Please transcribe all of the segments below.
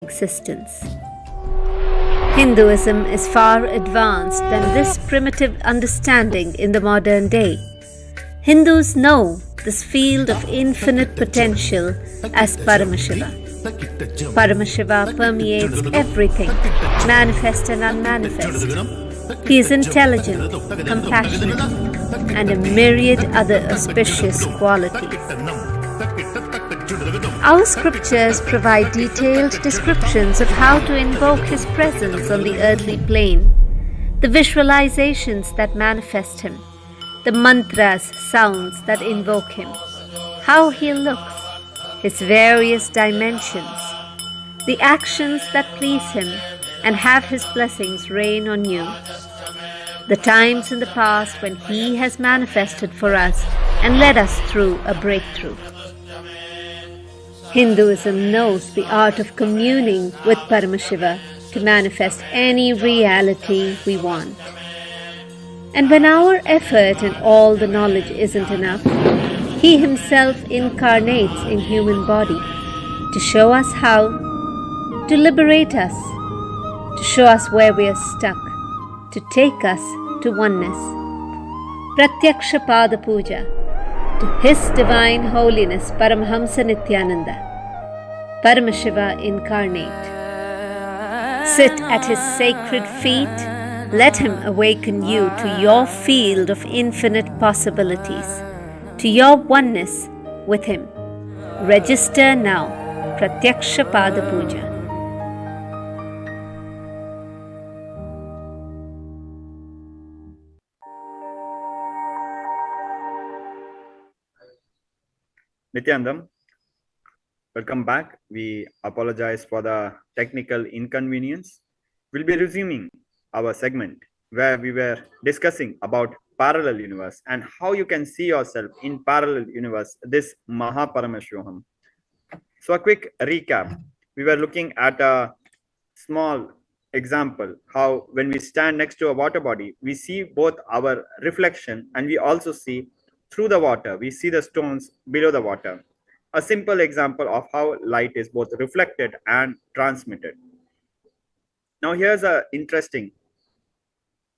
existence. Hinduism is far advanced than this primitive understanding in the modern day. Hindus know this field of infinite potential as Paramashiva. Paramashiva permeates everything, manifest and unmanifest. He is intelligent, compassionate, and a myriad other auspicious qualities. Our scriptures provide detailed descriptions of how to invoke His presence on the earthly plane, the visualizations that manifest Him, the mantras, sounds that invoke Him, how He looks, His various dimensions, the actions that please Him and have His blessings rain on you, the times in the past when He has manifested for us and led us through a breakthrough. Hinduism knows the art of communing with Paramashiva to manifest any reality we want. And when our effort and all the knowledge isn't enough, He Himself incarnates in human body to show us how, to liberate us, to show us where we are stuck, to take us to oneness. Pratyaksha Pada Puja to His Divine Holiness Paramahamsa Nithyananda, Paramashiva incarnate. Sit at His sacred feet, let Him awaken you to your field of infinite possibilities, to your oneness with Him. Register now, Pratyaksha Pada Puja. Nithyanandam, welcome back. We apologize for the technical inconvenience. We'll be resuming our segment where we were discussing about parallel universe and how you can see yourself in parallel universe, this Paramashivoham. So a quick recap. We were looking at a small example, how when we stand next to a water body, we see both our reflection and we also see through the water, we see the stones below the water. A simple example of how light is both reflected and transmitted. Now here's an interesting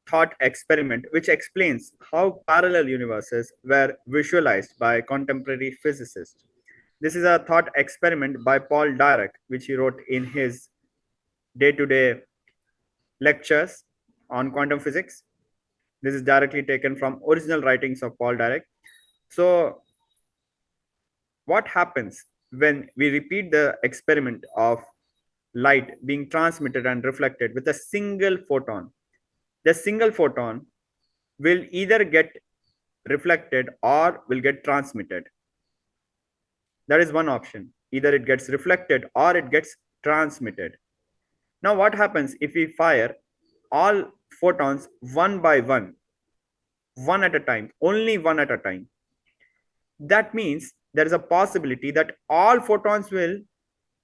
thought experiment which explains how parallel universes were visualized by contemporary physicists. This is a thought experiment by Paul Dirac, which he wrote in his day-to-day lectures on quantum physics. This is directly taken from original writings of Paul Dirac. So what happens when we repeat the experiment of light being transmitted and reflected with a single photon? The single photon will either get reflected or will get transmitted. That is one option. Either it gets reflected or it gets transmitted. Now what happens if we fire all photons one by one at a time, only one at a time? That means there is a possibility that all photons will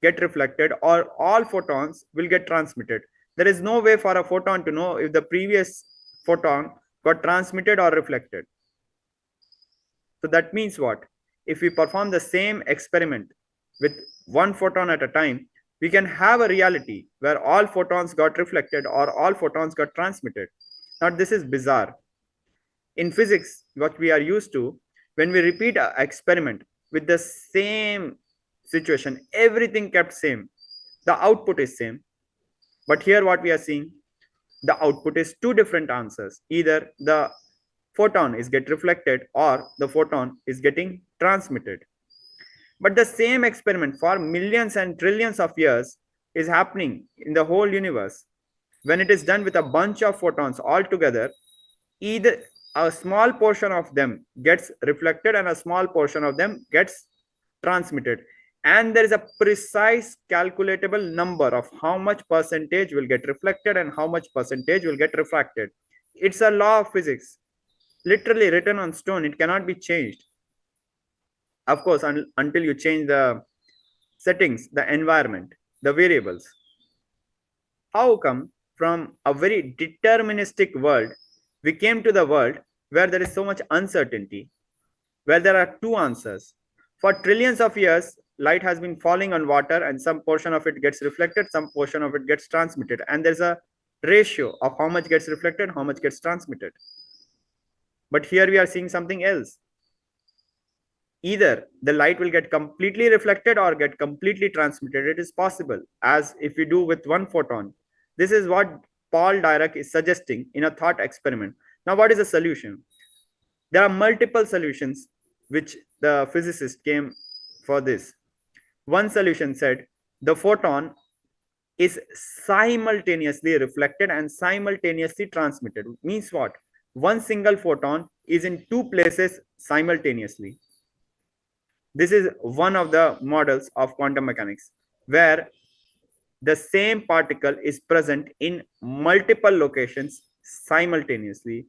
get reflected or all photons will get transmitted. There is no way for a photon to know if the previous photon got transmitted or reflected. So that means what? If we perform the same experiment with one photon at a time, we can have a reality where all photons got reflected or all photons got transmitted. Now this is bizarre. In physics, what we are used to, when we repeat an experiment with the same situation, everything kept same, the output is same. But here what we are seeing, the output is two different answers. Either the photon is get reflected or the photon is getting transmitted. But the same experiment for millions and trillions of years is happening in the whole universe. When it is done with a bunch of photons all together, either a small portion of them gets reflected and a small portion of them gets transmitted. And there is a precise calculatable number of how much percentage will get reflected and how much percentage will get refracted. It's a law of physics, literally written on stone. It cannot be changed. Of course, until you change the settings, the environment, the variables. How come from a very deterministic world, we came to the world where there is so much uncertainty, where there are two answers? For trillions of years, light has been falling on water, and some portion of it gets reflected, some portion of it gets transmitted, and there's a ratio of how much gets reflected, how much gets transmitted. But here we are seeing something else. Either the light will get completely reflected or get completely transmitted. It is possible, as if we do with one photon. This is what Paul Dirac is suggesting in a thought experiment. Now, what is the solution? There are multiple solutions which the physicist came for this. One solution said the photon is simultaneously reflected and simultaneously transmitted. Means what? One single photon is in two places simultaneously. This is one of the models of quantum mechanics, where the same particle is present in multiple locations simultaneously,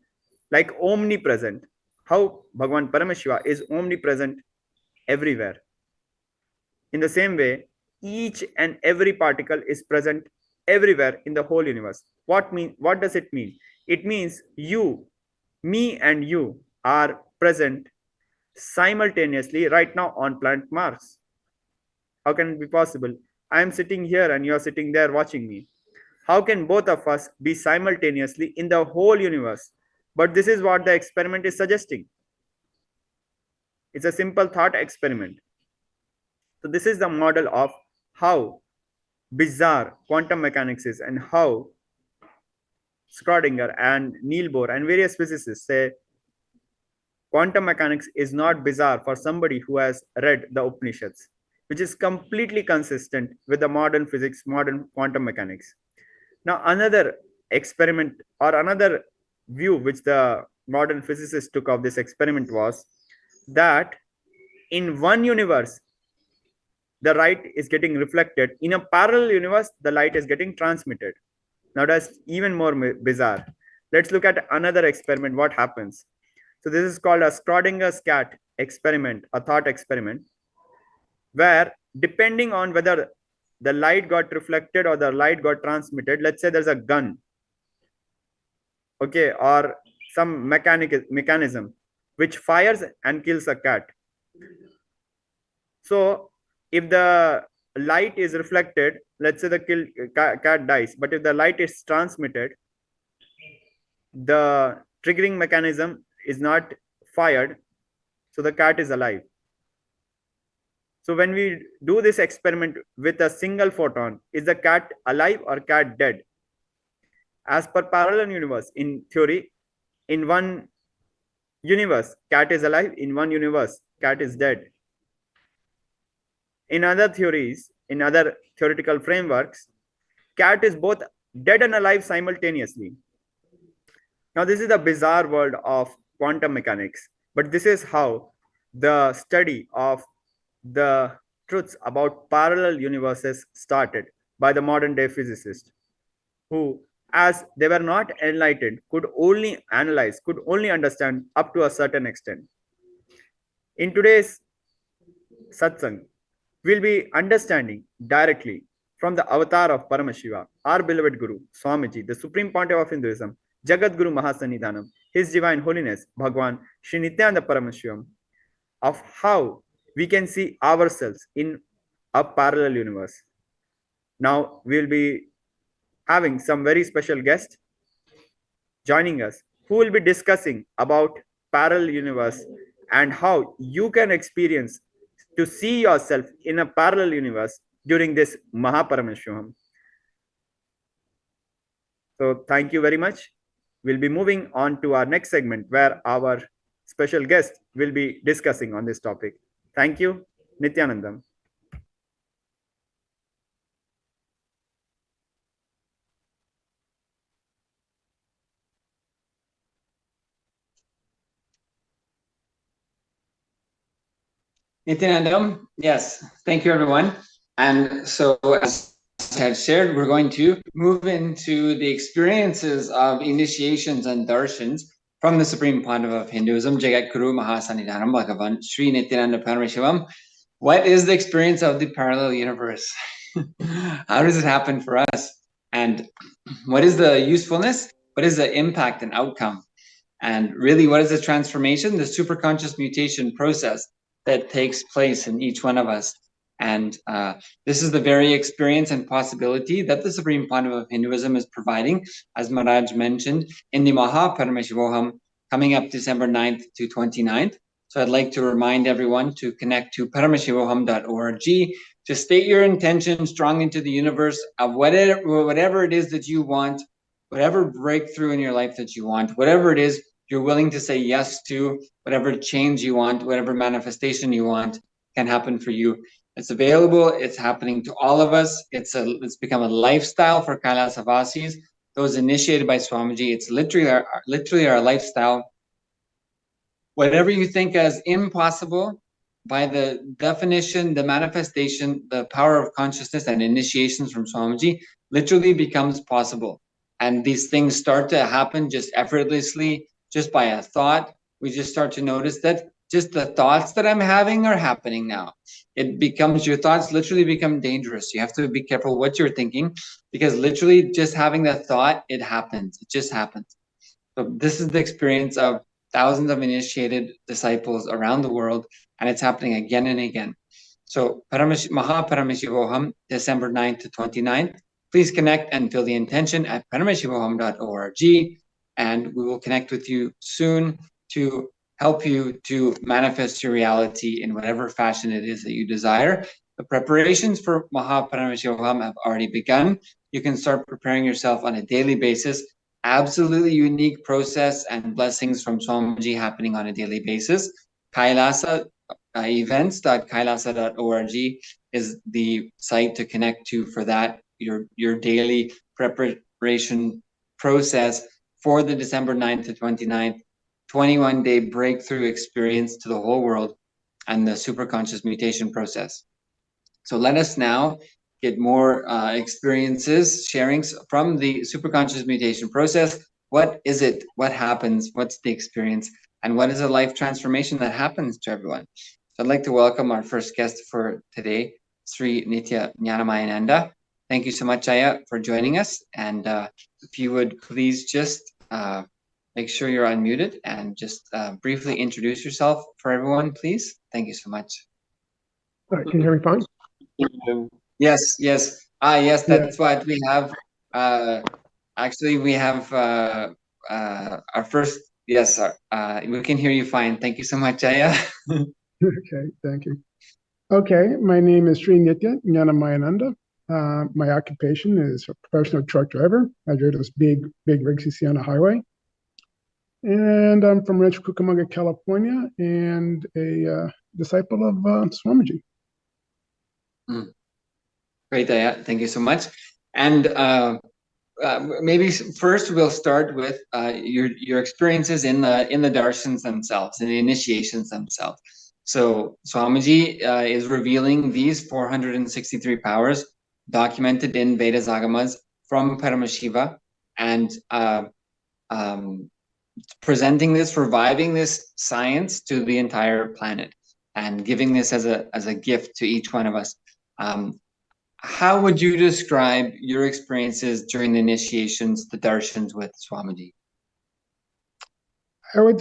like omnipresent. How Bhagwan Paramashiva is omnipresent everywhere. In the same way, each and every particle is present everywhere in the whole universe. What does it mean? It means you, me and you are present simultaneously right now on planet Mars. How can it be possible? I am sitting here and you are sitting there watching me. How can both of us be simultaneously in the whole universe? But this is what the experiment is suggesting. It's a simple thought experiment. So this is the model of how bizarre quantum mechanics is, and how Schrödinger and Niels Bohr and various physicists say quantum mechanics is not bizarre for somebody who has read the Upanishads, which is completely consistent with the modern physics, modern quantum mechanics. Now, another experiment or another view which the modern physicists took of this experiment was that in one universe, the light is getting reflected. In a parallel universe, the light is getting transmitted. Now, that's even more bizarre. Let's look at another experiment, what happens. So this is called a Schrödinger's cat experiment, a thought experiment, where depending on whether the light got reflected or the light got transmitted, let's say there's a gun, okay, or some mechanism which fires and kills a cat. So if the light is reflected, let's say the cat dies, but if the light is transmitted, the triggering mechanism is not fired, so the cat is alive. So when we do this experiment with a single photon, is the cat alive or cat dead? As per parallel universe, in theory, in one universe, cat is alive. In one universe, cat is dead. In other theories, in other theoretical frameworks, cat is both dead and alive simultaneously. Now, this is the bizarre world of quantum mechanics, but this is how the study of the truths about parallel universes started by the modern day physicists, who, as they were not enlightened, could only analyze, could only understand up to a certain extent. In today's satsang, we'll be understanding directly from the avatar of Paramashiva, our beloved Guru, Swamiji, the Supreme Pontiff of Hinduism, Jagat Guru Mahasannidhanam, His Divine Holiness, Bhagwan Sri Nithyananda Paramashivam, of how we can see ourselves in a parallel universe. Now, we'll be having some very special guests joining us who will be discussing about parallel universe and how you can experience to see yourself in a parallel universe during this Mahaparamashivoham. So thank you very much. We'll be moving on to our next segment where our special guest will be discussing on this topic. Thank you. Nithyanandam. Nithyanandam, yes, thank you everyone. And so as I had shared, we're going to move into the experiences of initiations and darshans from the Supreme Pontiff of Hinduism, Jagat Guru Mahasannidhanam Bhagavan Sri Nithyananda Paramashivam. What is the experience of the parallel universe? How does it happen for us? And what is the usefulness? What is the impact and outcome? And really, what is the transformation, the superconscious mutation process that takes place in each one of us? And this is the very experience and possibility that the Supreme Pontiff of Hinduism is providing, as Maharaj mentioned, in the Paramashivoham coming up December 9th to 29th. So I'd like to remind everyone to connect to paramashivoham.org, to state your intention strongly to the universe of whatever it is that you want, whatever breakthrough in your life that you want, whatever it is you're willing to say yes to, whatever change you want, whatever manifestation you want can happen for you. It's available. It's happening to all of us. It's become a lifestyle for Kailasa Vasis, those initiated by Swamiji. It's literally our lifestyle. Whatever you think as impossible, by the definition, the manifestation, the power of consciousness and initiations from Swamiji, literally becomes possible. And these things start to happen just effortlessly, just by a thought. We just start to notice that just the thoughts that I'm having are happening now. Your thoughts literally become dangerous. You have to be careful what you're thinking, because literally just having that thought, it happens. It just happens. So this is the experience of thousands of initiated disciples around the world, and it's happening again and again. So Paramashivoham, December 9th to 29th. Please connect and fill the intention at paramashivoham.org, and we will connect with you soon to help you to manifest your reality in whatever fashion it is that you desire. The preparations for Paramashivoham have already begun. You can start preparing yourself on a daily basis. Absolutely unique process and blessings from Swamiji happening on a daily basis. Kailasa, events.kailasa.org is the site to connect to for that, your daily preparation process for the December 9th to 29th 21-day breakthrough experience to the whole world and the superconscious mutation process. So let us now get more experiences, sharings from the superconscious mutation process. What is it? What happens? What's the experience? And what is a life transformation that happens to everyone? So I'd like to welcome our first guest for today, Sri Nithyananda. Thank you so much, Aya, for joining us. And if you would please just make sure you're unmuted and just briefly introduce yourself for everyone, please. Thank you so much. All right, can you hear me fine? Yes. Yes, that's what we have. Actually, we have our first, yes, we can hear you fine. Thank you so much, Aya. Okay, thank you. Okay, my name is Sri Nithyananda. My occupation is a professional truck driver. I drive those big rigs you see on the highway. And I'm from Rancho Cucamonga, California, and a disciple of Swamiji. Great, Aya. Thank you so much. And maybe first we'll start with your experiences in the darshans themselves, in the initiations themselves. So Swamiji is revealing these 463 powers documented in Vedas Agamas from Paramashiva, and presenting this, reviving this science to the entire planet, and giving this as a gift to each one of us. How would you describe your experiences during the initiations, the darshans with Swamiji? I would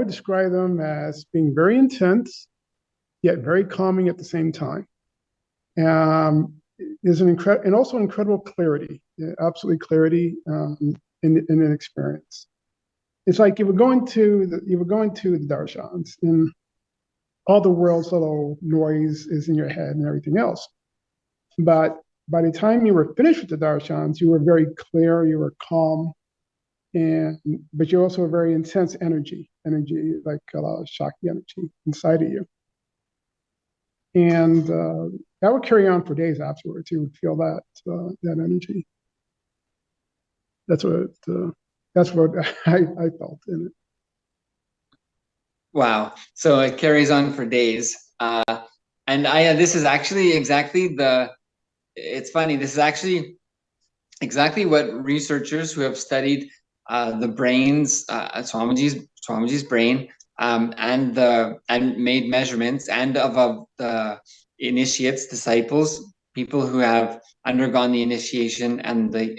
describe them as being very intense, yet very calming at the same time. There's and also incredible clarity, absolutely clarity in an experience. It's like you were going to the darshans, and all the world's little noise is in your head and everything else. But by the time you were finished with the darshans, you were very clear, you were calm, but you also a very intense energy like a lot of Shakti energy inside of you. And that would carry on for days afterwards. You would feel that energy. That's what I felt in it. Wow. So it carries on for days. And this is actually it's funny, this is actually exactly what researchers who have studied the brains, Swamiji's brain, and made measurements, and of the initiates, disciples, people who have undergone the initiation and the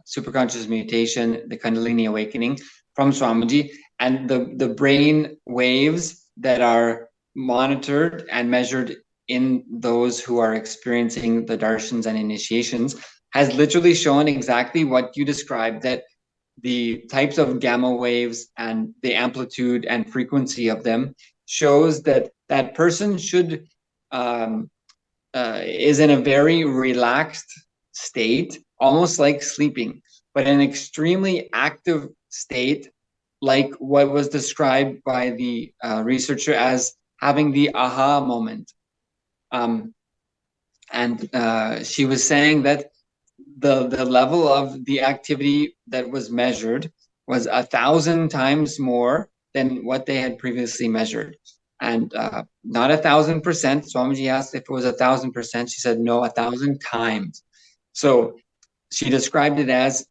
superconscious mutation, the Kundalini awakening from Swamiji, and the brain waves that are monitored and measured in those who are experiencing the darshans and initiations has literally shown exactly what you described, that the types of gamma waves and the amplitude and frequency of them shows that that person should is in a very relaxed state, almost like sleeping, but an extremely active state, like what was described by the researcher as having the aha moment. She was saying that the level of the activity that was measured was 1,000 times more than what they had previously measured. And not 1,000%. Swamiji asked if it was 1,000%. She said, no, 1,000 times. So she described it as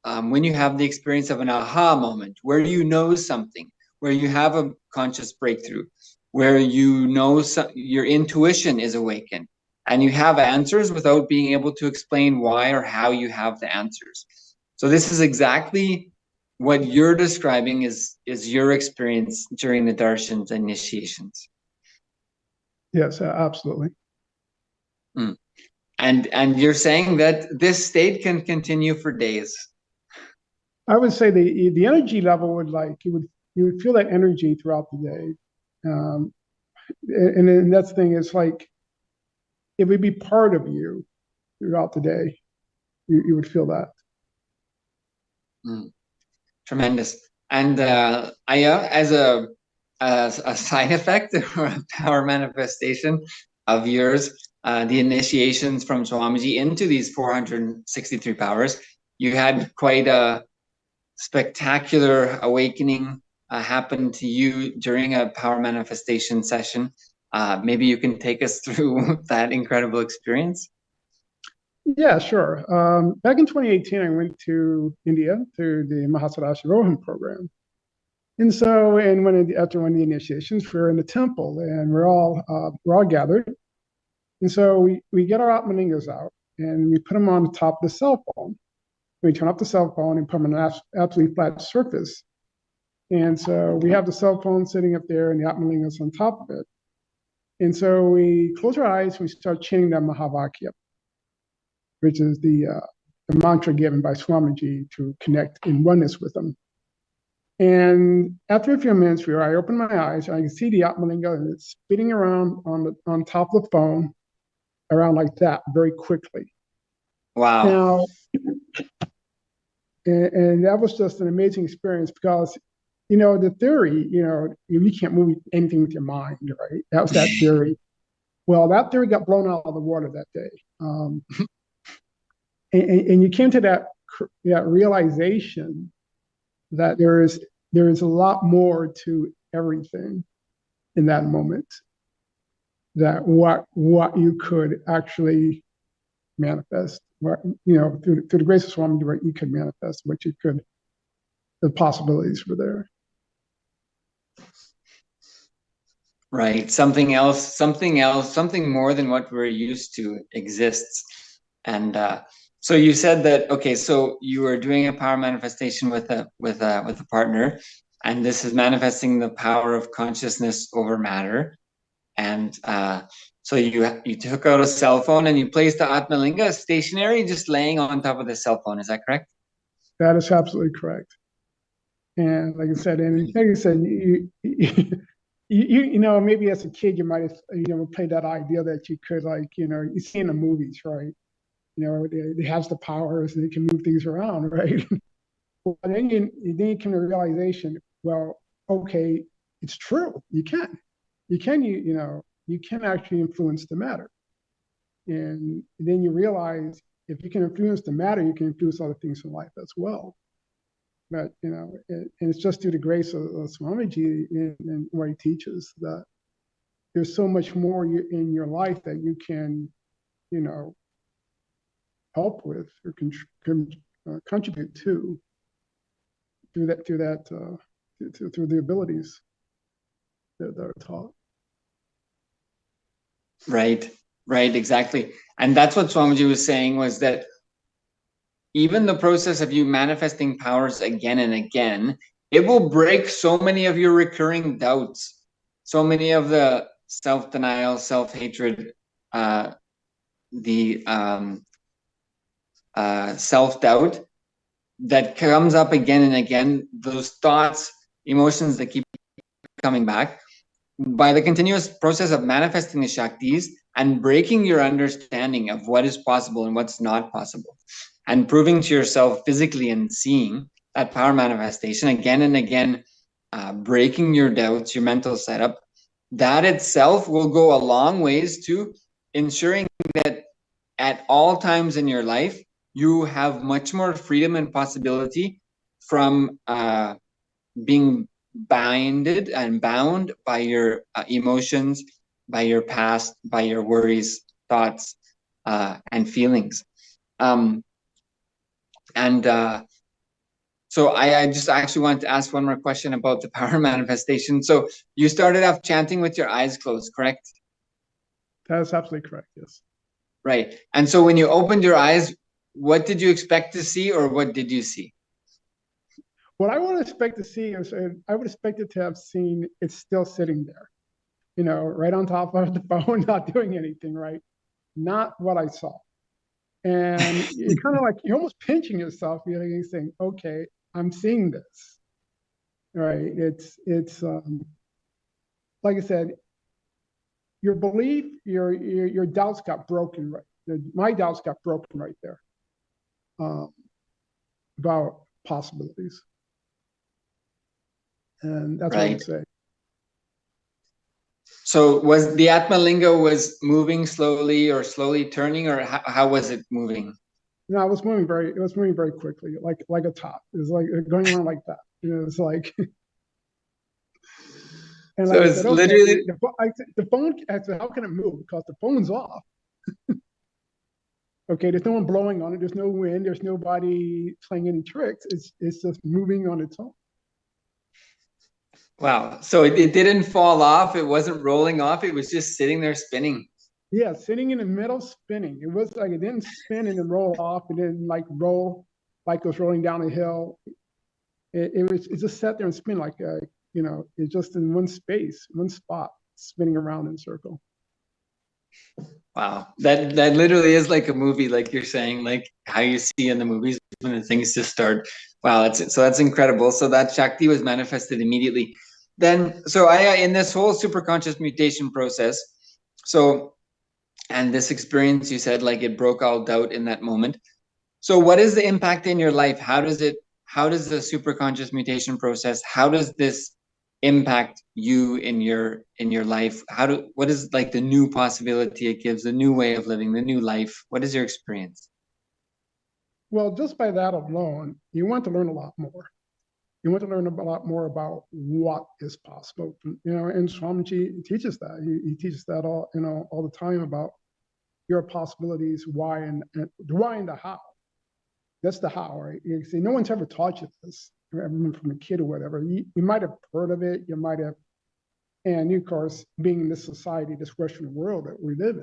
when you have the experience of an aha moment, where you know something, where you have a conscious breakthrough, where you know your intuition is awakened, and you have answers without being able to explain why or how you have the answers. So this is exactly what you're describing is your experience during the darshans and initiations. Yes, absolutely. And you're saying that this state can continue for days. I would say the energy level would you would feel that energy throughout the day, and then that's the thing. It's like it would be part of you throughout the day. You would feel that. Tremendous. And as a side effect or a power manifestation of yours, the initiations from Swamiji into these 463 powers, you had quite a spectacular awakening happen to you during a power manifestation session. Maybe you can take us through that incredible experience. Yeah, sure. Back in 2018, I went to India to the Paramashivoham program. And so, after one of the initiations, we were in the temple and we're all gathered. And so we get our Atmalingas out and we put them on the top of the cell phone. We turn off the cell phone and put them on an absolutely flat surface. And so we have the cell phone sitting up there and the Atmalingas on top of it. And so we close our eyes and we start chanting that Mahavakya, which is the mantra given by Swamiji to connect in oneness with them. And after a few minutes, I open my eyes and I can see the Atmalinga and it's spinning around on top of the phone, around like that, very quickly. Wow. Now, and that was just an amazing experience because, the theory, you can't move anything with your mind, right? That was that theory. Well, that theory got blown out of the water that day. And you came to that realization that there is a lot more to everything in that moment. That what you could actually manifest, through the grace of Swami, what you could manifest, the possibilities were there. Right. Something more than what we're used to exists. And so you said that, okay, so you were doing a power manifestation with a partner, and this is manifesting the power of consciousness over matter. And so you took out a cell phone and you placed the Atmalinga stationary, just laying on top of the cell phone. Is that correct? That is absolutely correct. And like I said, maybe as a kid you might have played that idea that you could, you see in the movies, right? They have the powers and they can move things around, right? Well, then you come to the realization, well, okay, it's true. You can actually influence the matter. And then you realize if you can influence the matter, you can influence other things in life as well. But, and it's just through the grace of Swamiji and what he teaches that there's so much more in your life that you can, help with or contribute to through the abilities that are taught. Right, exactly. And that's what Swamiji was saying, was that even the process of you manifesting powers again and again, it will break so many of your recurring doubts, so many of the self-denial, self-hatred, the self-doubt that comes up again and again, those thoughts, emotions that keep coming back, by the continuous process of manifesting the Shaktis and breaking your understanding of what is possible and what's not possible, and proving to yourself physically and seeing that power manifestation again and again, breaking your doubts, your mental setup, that itself will go a long ways to ensuring that at all times in your life, you have much more freedom and possibility from being binded and bound by your emotions, by your past, by your worries, thoughts, and feelings. So I just actually want to ask one more question about the power manifestation. So you started off chanting with your eyes closed, correct? That is absolutely correct, yes. Right. And so when you opened your eyes, what did you expect to see, or what did you see? What I would expect to see is, I would expect it to have seen it's still sitting there, right on top of the phone, not doing anything, right? Not what I saw. And you're kind of like, you're almost pinching yourself, you're saying, okay, I'm seeing this, right? It's like I said, your belief, your doubts got broken, right? My doubts got broken right there, about possibilities. And that's what I would say. So was the Atma Linga was moving slowly or slowly turning, or how was it moving? No, it was moving very quickly, like a top. It was like going around like that. It's like, and so like it's I said, literally the phone. I said, how can it move? Because the phone's off. Okay, there's no one blowing on it. There's no wind. There's nobody playing any tricks. It's just moving on its own. Wow. So it didn't fall off. It wasn't rolling off. It was just sitting there spinning. Yeah, sitting in the middle, spinning. It was like it didn't spin and then roll off. It didn't like roll like it was rolling down a hill. It just sat there and spin like it's just in one space, one spot, spinning around in a circle. Wow, that literally is like a movie, like you're saying, like how you see in the movies when the things just start. Wow, that's incredible. So that Shakti was manifested immediately. Then, so I in this whole superconscious mutation process, so and this experience, you said like it broke all doubt in that moment. So what is the impact in your life? How does the superconscious mutation process, how does this impact you in your life? What is like the new possibility it gives, the new way of living, the new life? What is your experience? Well, just by that alone, you want to learn a lot more. You want to learn a lot more about what is possible. And Swamiji teaches that. He teaches that all the time about your possibilities, why and the why and the how. That's the how, right? You see, no one's ever taught you this, from a kid or whatever. You might have heard of it, you might have, and of course, being in this society, this Western world that we live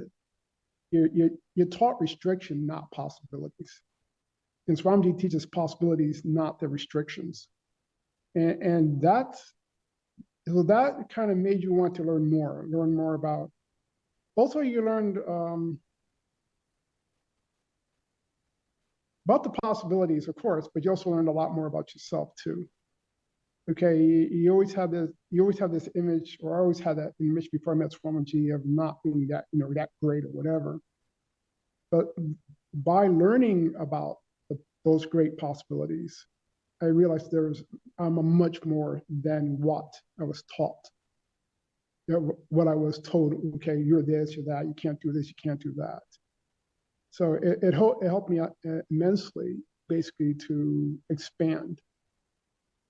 in, you're taught restriction, not possibilities. And Swamiji teaches possibilities, not the restrictions. And that kind of made you want to learn more about. Also, you learned about the possibilities, of course, but you also learned a lot more about yourself too. Okay, you always have this image, or I always had that image before I met Swamiji, of not being that that great or whatever. But by learning about those great possibilities, I realized I'm a much more than what I was taught. What I was told, okay, you're this, you're that, you can't do this, you can't do that. So it helped me immensely, basically, to expand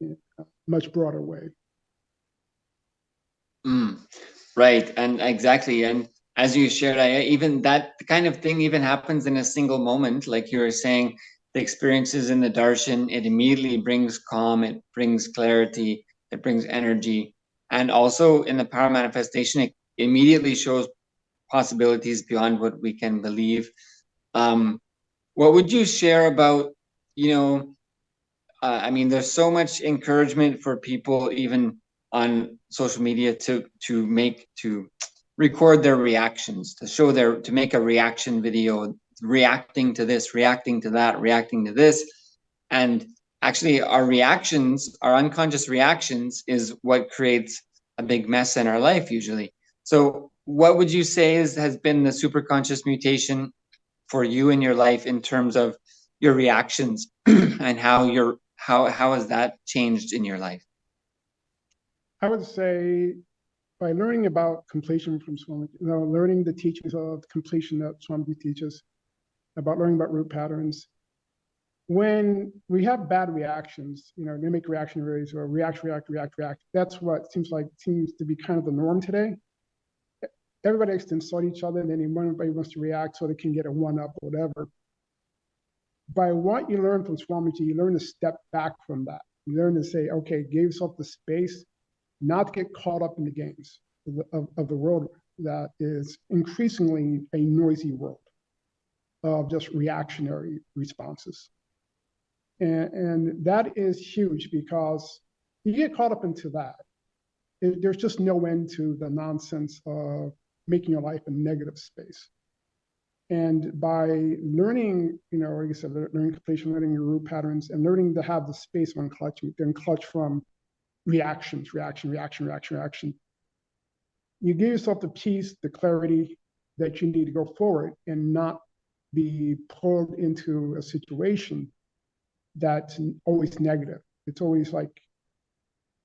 in a much broader way. Right, and exactly, and as you shared, even that kind of thing even happens in a single moment, like you were saying. The experiences in the darshan, it immediately brings calm, it brings clarity, it brings energy. And also in the power manifestation, it immediately shows possibilities beyond what we can believe. What would you share about, I mean, there's so much encouragement for people, even on social media, to record their reactions, to make a reaction video, reacting to this, reacting to that, reacting to this. And actually our reactions, our unconscious reactions, is what creates a big mess in our life usually. So what would you say has been the superconscious mutation for you in your life in terms of your reactions and how has that changed in your life? I would say by learning about completion from Swamiji, learning the teachings of completion that Swamiji teaches, about learning about root patterns. When we have bad reactions, they make reaction rays or react. That's what seems to be kind of the norm today. Everybody likes to insult each other, and then everybody wants to react so they can get a one-up or whatever. By what you learn from Swamiji, you learn to step back from that. You learn to say, okay, give yourself the space not to get caught up in the games of the world that is increasingly a noisy world of just reactionary responses. And that is huge, because you get caught up into that. There's just no end to the nonsense of making your life a negative space. And by learning, like I said, learning completion, learning your root patterns, and learning to have the space on clutch from reaction, you give yourself the peace, the clarity that you need to go forward and not be pulled into a situation that's always negative. It's always like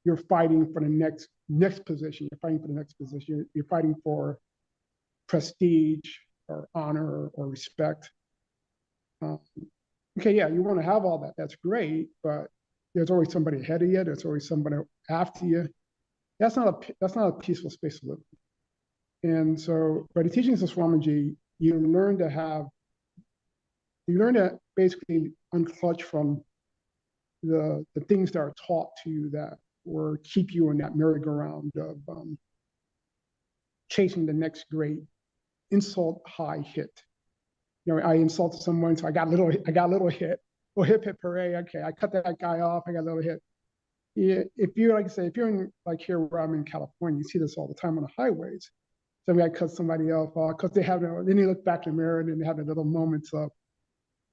you're fighting for the next position. You're fighting for the next position. You're fighting for prestige or honor or respect. Okay, yeah, you want to have all that. That's great, but there's always somebody ahead of you. There's always somebody after you. That's not a peaceful space to live in. And so, by the teachings of Swamiji, you learn to basically unclutch from the things that are taught to you that or keep you in that merry-go-round of chasing the next great insult high hit. I insulted someone, so I got a little hit. Well, hip hip hooray! Okay, I cut that guy off. I got a little hit. Yeah, if you're in here where I'm in California, you see this all the time on the highways. Somebody cut somebody else off because then you look back in the mirror and then they have the little moments of,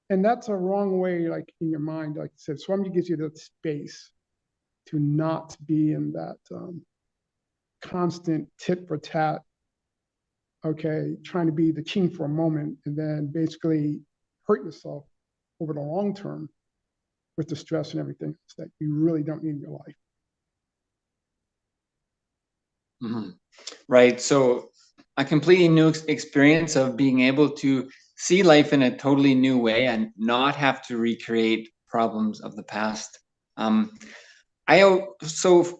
and that's a wrong way, in your mind. Like I said, Swamiji gives you that space to not be in that constant tit for tat. Okay, trying to be the king for a moment and then basically hurt yourself over the long term with the stress and everything that you really don't need in your life. Mm-hmm. Right. So a completely new experience of being able to see life in a totally new way and not have to recreate problems of the past. So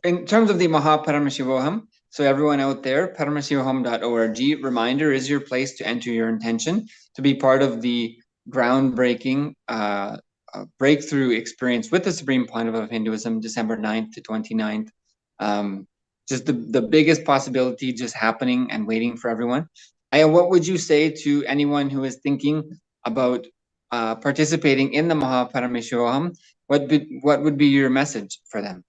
in terms of the Paramashivoham, so everyone out there, paramashivoham.org, reminder is your place to enter your intention to be part of the groundbreaking breakthrough experience with the Supreme Pontiff of Hinduism, December 9th to 29th. Just the biggest possibility just happening and waiting for everyone. Aya, what would you say to anyone who is thinking about participating in the Paramashivoham? What would be your message for them?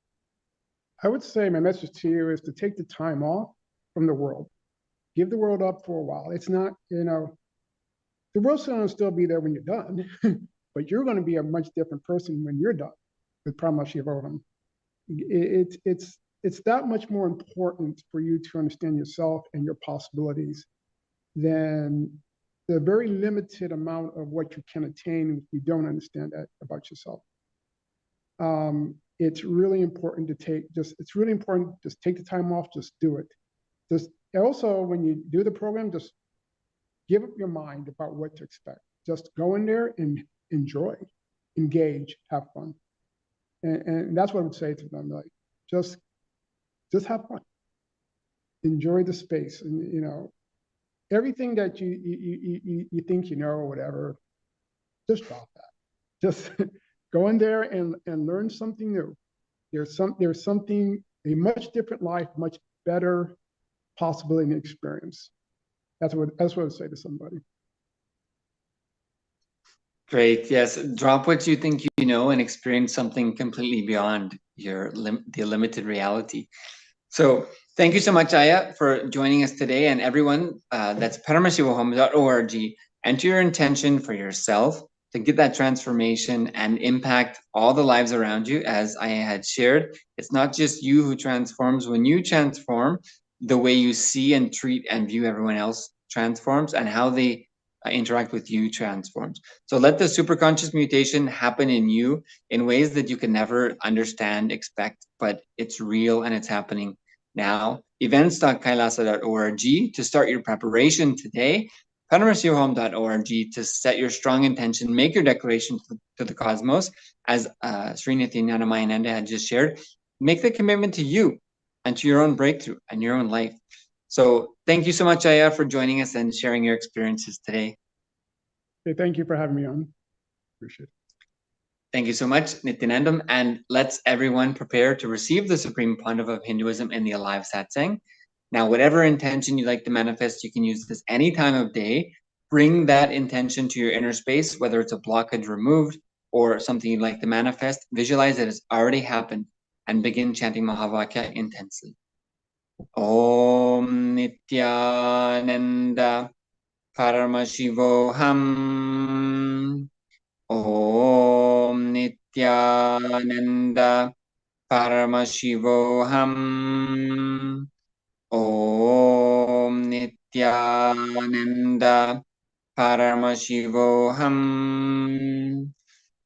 I would say my message to you is to take the time off from the world. Give the world up for a while. It's not, the world's going to still be there when you're done, but you're going to be a much different person when you're done with Paramashivoham. It's that much more important for you to understand yourself and your possibilities than the very limited amount of what you can attain if you don't understand that about yourself. It's really important to take the time off, just do it. Also, when you do the program, just give up your mind about what to expect. Just go in there and enjoy, engage, have fun. And that's what I would say to them, just have fun. Enjoy the space. And, everything that you think or whatever, just drop that. Just go in there and learn something new. There's something, a much different life, much better possibility and experience. That's what I would say to somebody. Great. Yes. Drop what you think you know and experience something completely beyond the limited reality. So Thank you so much, Aya, for joining us today. And everyone, that's Paramashivoham.org. Enter your intention for yourself to get that transformation and impact all the lives around you. As Aya had shared, it's not just you who transforms. When you transform, the way you see and treat and view everyone else transforms, and how they interact with you transforms. So let the superconscious mutation happen in you in ways that you can never understand, expect, but it's real and it's happening now. Events.kailasa.org to start your preparation today. Paramashivoham.org to set your strong intention, make your declaration to the cosmos, as Sri Nithyananda Paramashivam had just shared. Make the commitment to you and to your own breakthrough and your own life. So thank you so much, Aya, for joining us and sharing your experiences today. Okay, thank you for having me on. Appreciate it. Thank you so much, Nithyanandam. And let's everyone prepare to receive the Supreme Pontiff of Hinduism in the Alive Satsang. Now, whatever intention you'd like to manifest, you can use this any time of day. Bring that intention to your inner space, whether it's a blockage removed or something you'd like to manifest. Visualize it has already happened and begin chanting Mahavakya intensely. Om Nithyananda Paramashivoham. Om Nithyananda Paramashivoham. Om Nithyananda Paramashivoham.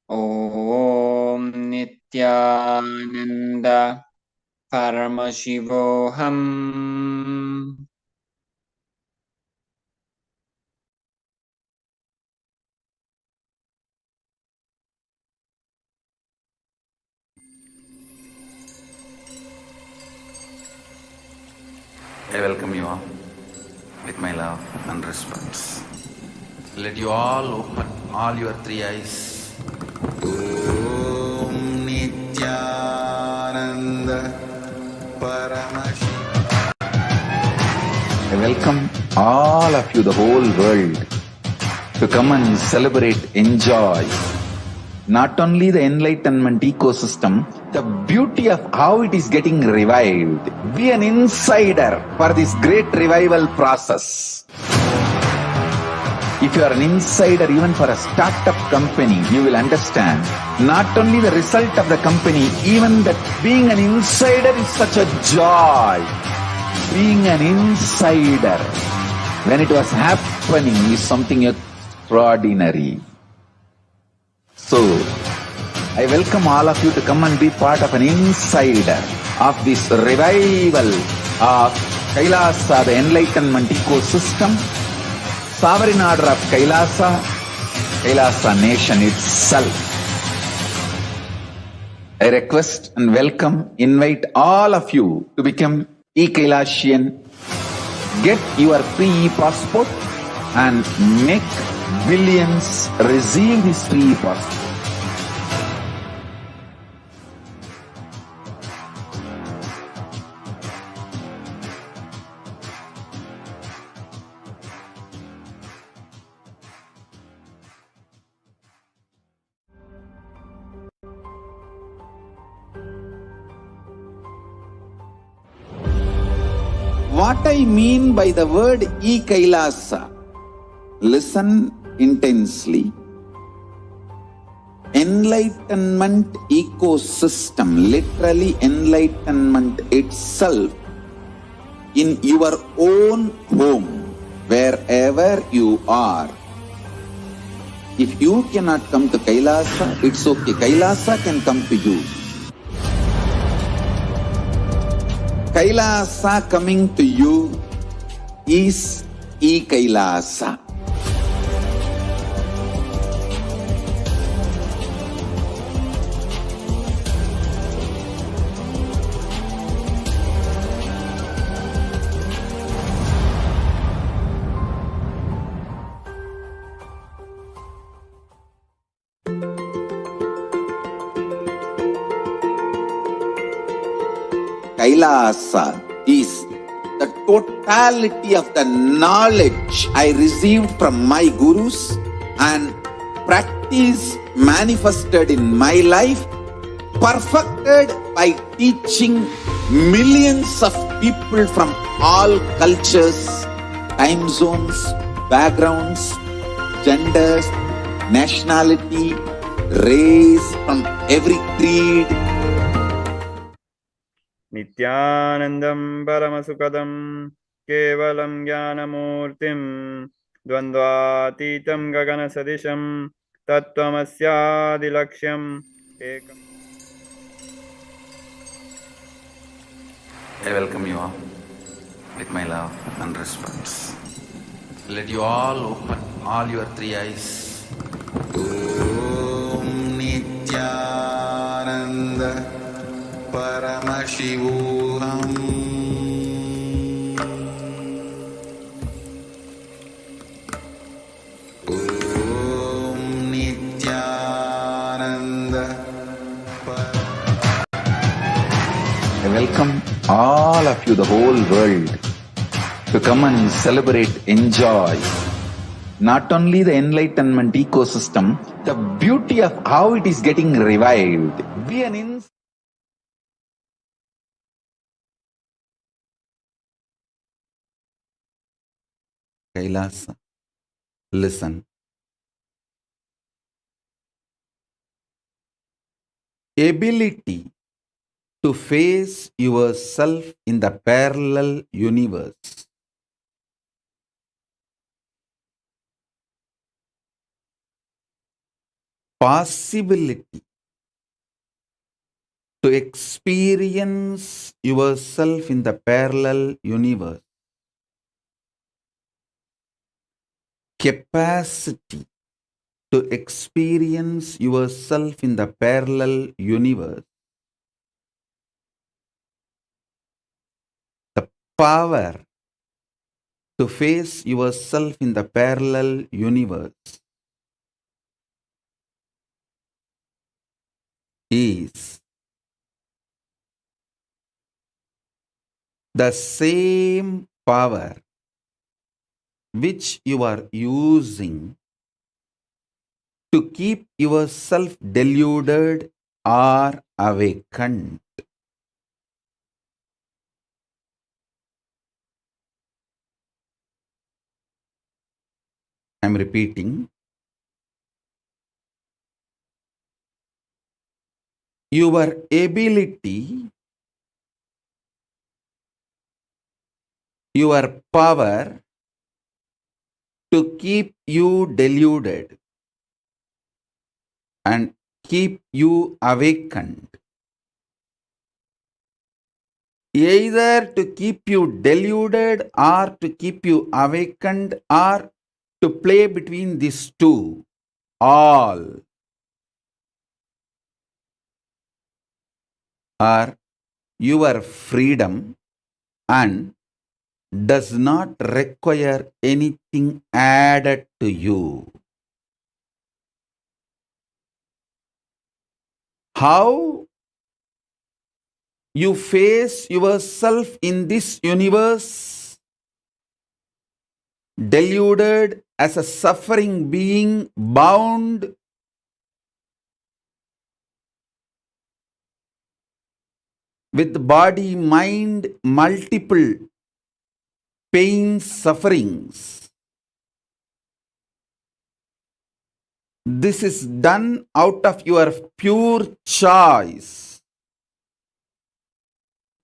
Om Nithyananda Paramashivoham. I welcome you all with my love and respect. Let you all open all your three eyes. Om Nithyananda Paramashivam. I welcome all of you, the whole world, to come and celebrate, enjoy not only the enlightenment ecosystem, the beauty of how it is getting revived. Be an insider for this great revival process. If you are an insider even for a startup company, you will understand not only the result of the company, even that being an insider is such a joy. Being an insider when it was happening is something extraordinary. So, I welcome all of you to come and be part of an insider of this revival of Kailasa, the enlightenment ecosystem, sovereign order of Kailasa, Kailasa nation itself. I request and welcome, invite all of you to become e-Kailasian, get your free passport and make billions receive this free passport. What I mean by the word e-Kailasa, listen intensely. Enlightenment ecosystem, literally enlightenment itself, in your own home, wherever you are. If you cannot come to Kailasa, it's okay. Kailasa can come to you. Kailasa coming to you is e-Kailasa. Kailasa is the totality of the knowledge I received from my gurus and practice manifested in my life, perfected by teaching millions of people from all cultures, time zones, backgrounds, genders, nationality, race, from every creed. Nithyanandam Paramasukadam Kevalam Jnanamurtim Dvandvatitam Gagana Sadisham Tattvamasya Ekam. I welcome you all with my love and respect. Let you all open all your three eyes. Om Nithyananda Paramashivoham. Om Nithyananda I welcome all of you, the whole world, to come and celebrate, enjoy not only the enlightenment ecosystem, the beauty of how it is getting revived. Be an Kailasa. Listen. Ability to face yourself in the parallel universe. Possibility to experience yourself in the parallel universe. Capacity to experience yourself in the parallel universe. The power to face yourself in the parallel universe is the same power which you are using to keep yourself deluded or awakened. I am repeating. Your ability, your power to keep you deluded and keep you awakened. Either to keep you deluded or to keep you awakened or to play between these two, all are your freedom and does not require anything added to you. How you face yourself in this universe, deluded as a suffering being, bound with body, mind, multiple pains, sufferings. This is done out of your pure choice.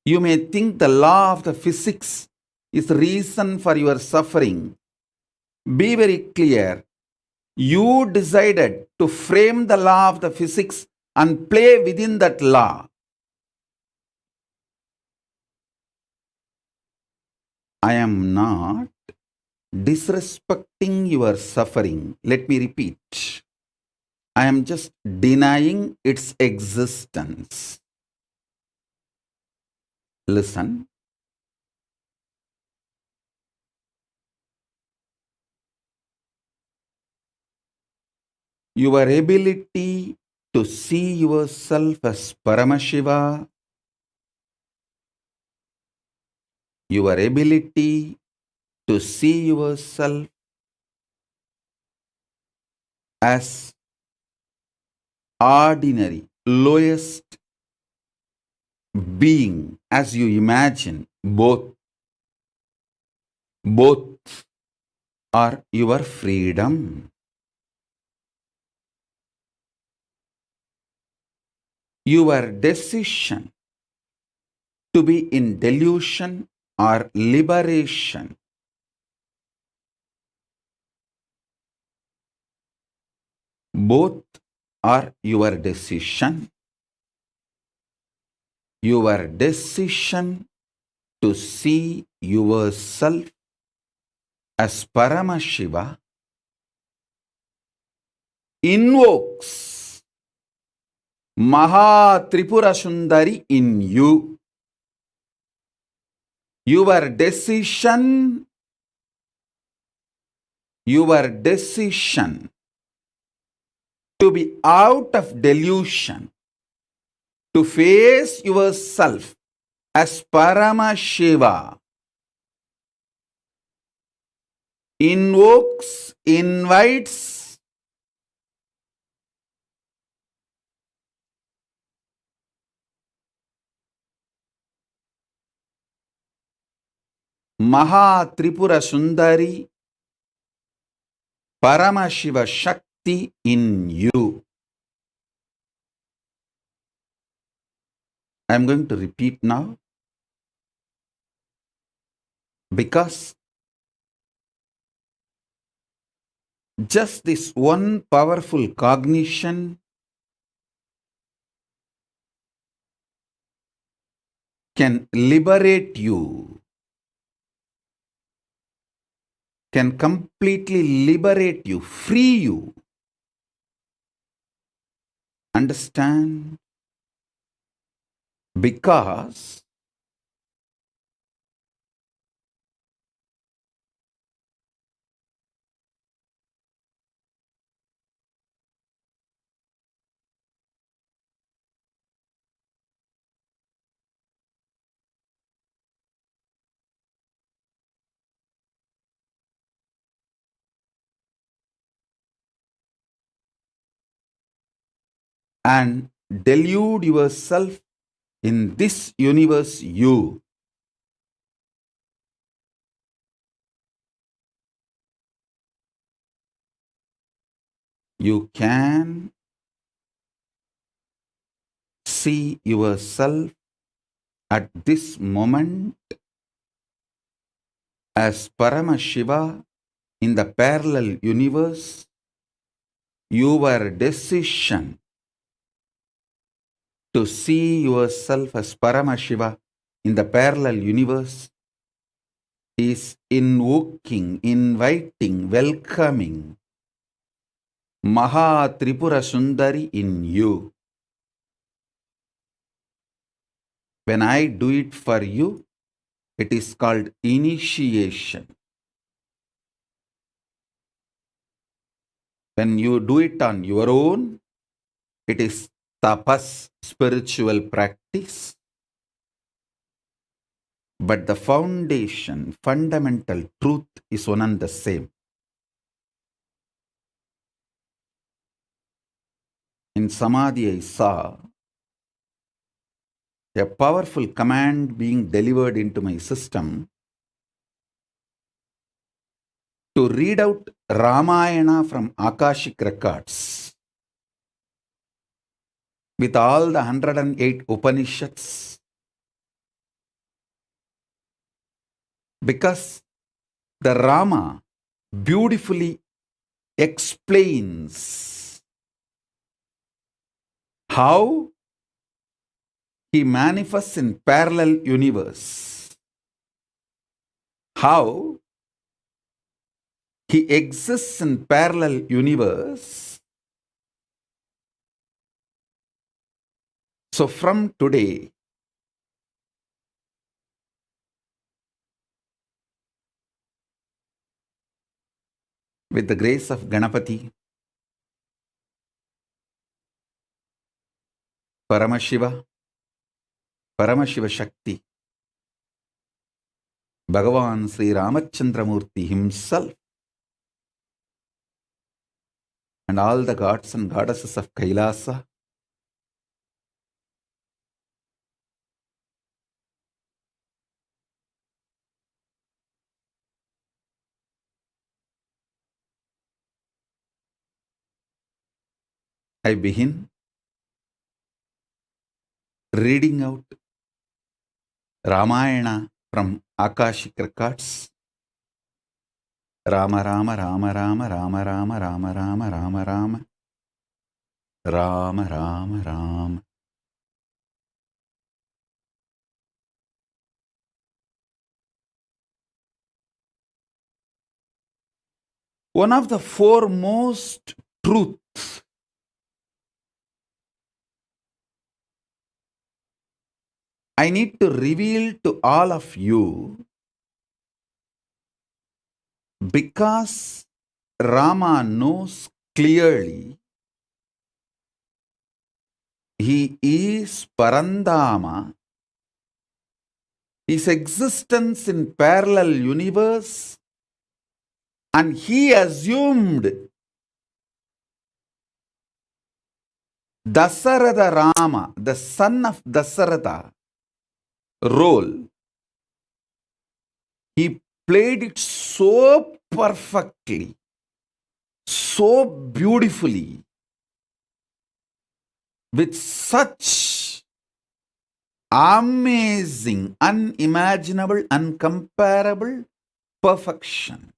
You may think the law of the physics is reason for your suffering. Be very clear. You decided to frame the law of the physics and play within that law. I am not disrespecting your suffering. Let me repeat. I am just denying its existence. Listen. Your ability to see yourself as Paramashiva, your ability to see yourself as ordinary, lowest being as you imagine, Both. Both are your freedom. Your decision to be in delusion or liberation. Both are your decision. Your decision to see yourself as Paramashiva invokes Maha Tripura Sundari in you. Your decision to be out of delusion, to face yourself as Paramashiva, invokes, invites Maha Tripura Sundari Paramashiva Shakti in you. I am going to repeat now, because just this one powerful cognition can liberate you, can completely liberate you, free you. Understand? Because and delude yourself in this universe you can see yourself at this moment as Paramashiva in the parallel universe. Your decision to see yourself as Paramashiva in the parallel universe is invoking, inviting, welcoming Maha Tripura Sundari in you. When I do it for you, it is called initiation. When you do it on your own, it is tapas, spiritual practice. But the foundation, fundamental truth is one and the same. In Samadhi, I saw a powerful command being delivered into my system to read out Ramayana from Akashic records with all the 108 Upanishads, because the Rama beautifully explains how he manifests in parallel universe, how he exists in parallel universe. So from today, with the grace of Ganapati, Paramashiva, Paramashiva Shakti, Bhagavan Sri Ramachandramurti himself, and all the gods and goddesses of Kailasa, I begin reading out Ramayana from Akashic records. Rama Rama Rama Rama Rama Rama Rama Rama Rama Rama Rama Rama Rama. One of the foremost truths I need to reveal to all of you, because Rama knows clearly he is Parandama, his existence in parallel universe, and he assumed Dasaratha Rama, the son of Dasaratha, role. He played it so perfectly, so beautifully, with such amazing, unimaginable, uncomparable perfection.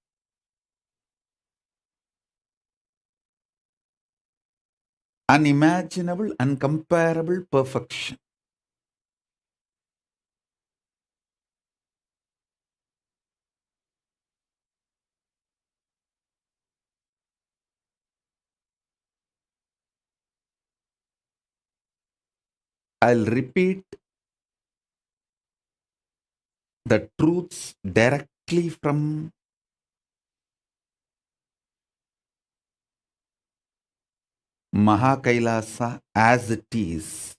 Unimaginable, uncomparable perfection. I'll repeat the truths directly from Mahakailasa as it is.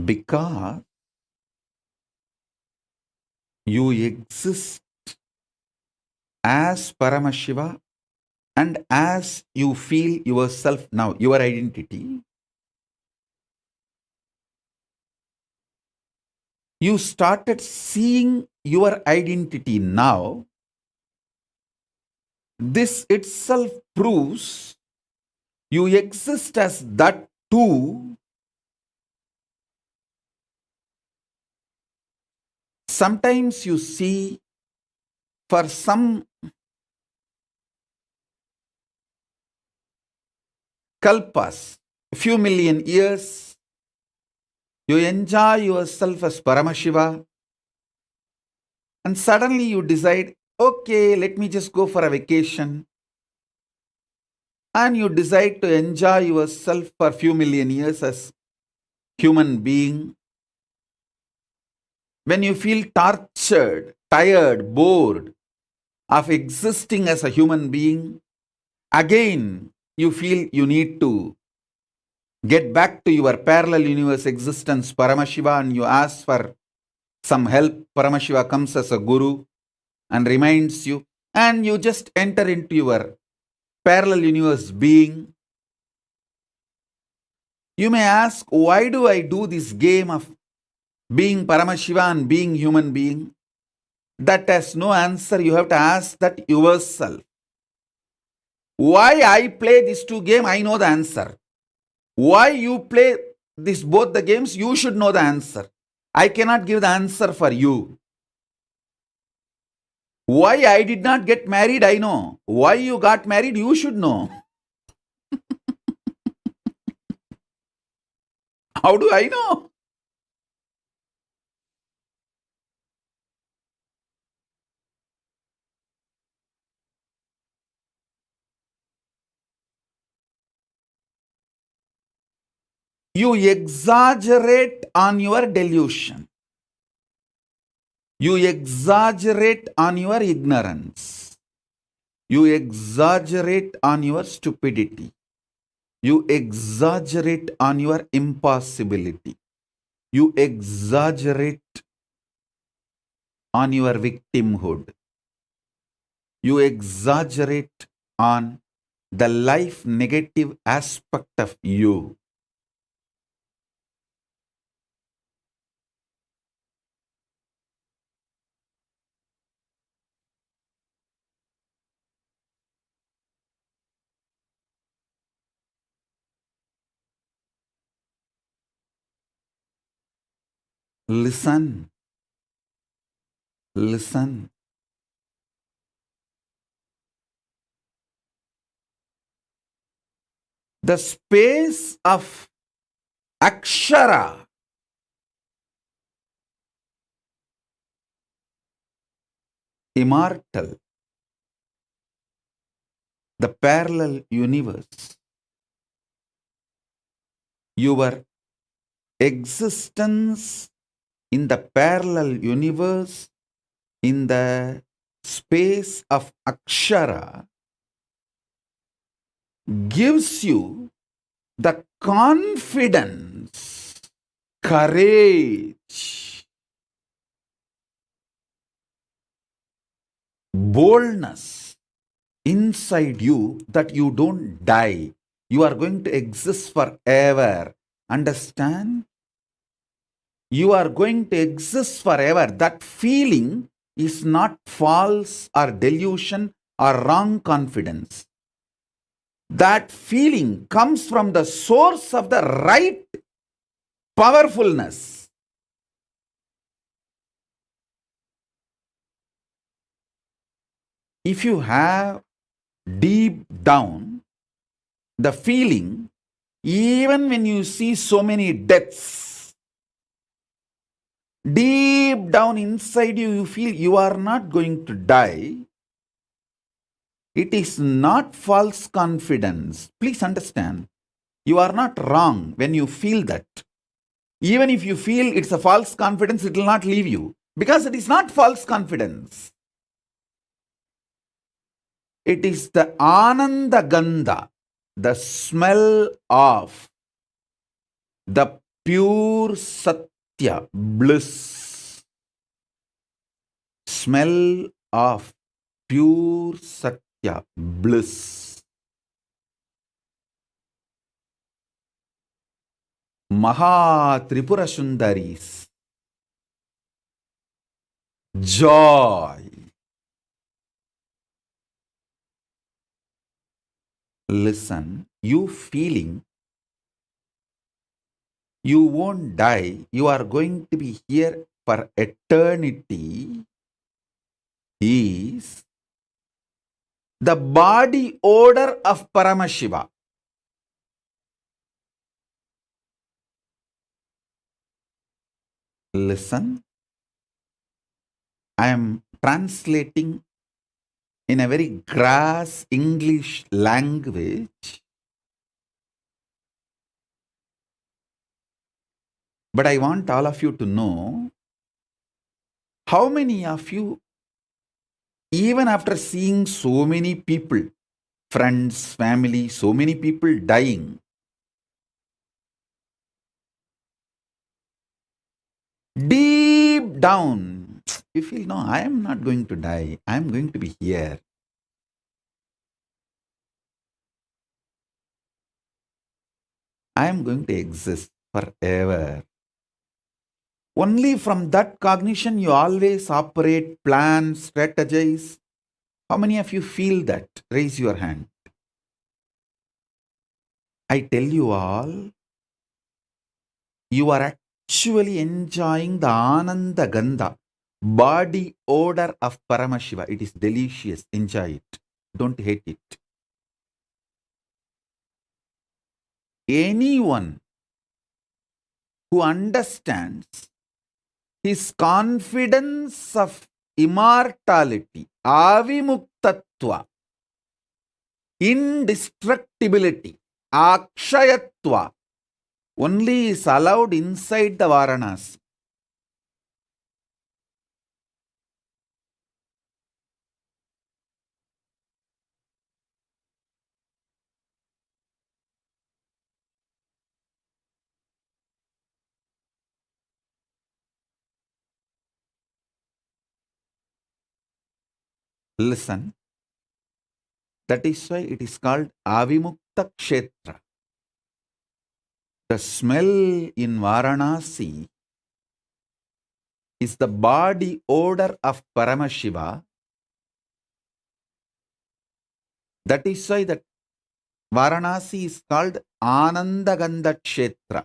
Because you exist as Paramashiva and as you feel yourself now, your identity, you started seeing your identity now. This itself proves you exist as that too. Sometimes you see, for some kalpas, a few million years, you enjoy yourself as Paramashiva, and suddenly you decide, okay, let me just go for a vacation. And you decide to enjoy yourself for a few million years as human being. When you feel tortured, tired, bored of existing as a human being, again you feel you need to get back to your parallel universe existence, Paramashiva, and you ask for some help. Paramashiva comes as a guru and reminds you, and you just enter into your parallel universe being. You may ask, why do I do this game of being Paramashiva and being human being? That has no answer. You have to ask that yourself. Why I play these two games, I know the answer. Why you play both the games, you should know the answer. I cannot give the answer for you. Why I did not get married, I know. Why you got married, you should know. How do I know? You exaggerate on your delusion. You exaggerate on your ignorance. You exaggerate on your stupidity. You exaggerate on your impossibility. You exaggerate on your victimhood. You exaggerate on the life negative aspect of you. Listen, listen. The space of Akshara, immortal, the parallel universe, your existence in the parallel universe, in the space of Akshara, gives you the confidence, courage, boldness inside you that you don't die. You are going to exist forever. Understand? You are going to exist forever. That feeling is not false or delusion or wrong confidence. That feeling comes from the source of the right powerfulness. If you have deep down the feeling, even when you see so many deaths, deep down inside you, you feel you are not going to die. It is not false confidence. Please understand, you are not wrong when you feel that. Even if you feel it's a false confidence, it will not leave you because it is not false confidence. It is the Ananda Gandha, the smell of the pure Satya bliss. Smell of pure Satya bliss. Maha Tripura Sundaris. Joy. Listen, you feeling you won't die, you are going to be here for eternity is the body odor of Paramashiva. Listen, I am translating in a very crass English language, but I want all of you to know how many of you, even after seeing so many people, friends, family, so many people dying, deep down, you feel, no, I am not going to die. I am going to be here. I am going to exist forever. Only from that cognition you always operate, plan, strategize. How many of you feel that? Raise your hand. I tell you all, you are actually enjoying the Ananda Gandha, body odor of Paramashiva. It is delicious. Enjoy it. Don't hate it. Anyone who understands his confidence of immortality, avimuktatva, indestructibility, akshayatva, only is allowed inside the Varanasi. Listen, That is why it is called Avimukta Kshetra. The smell in Varanasi is the body odor of Paramashiva. That is why that Varanasi is called Anandagandha Kshetra.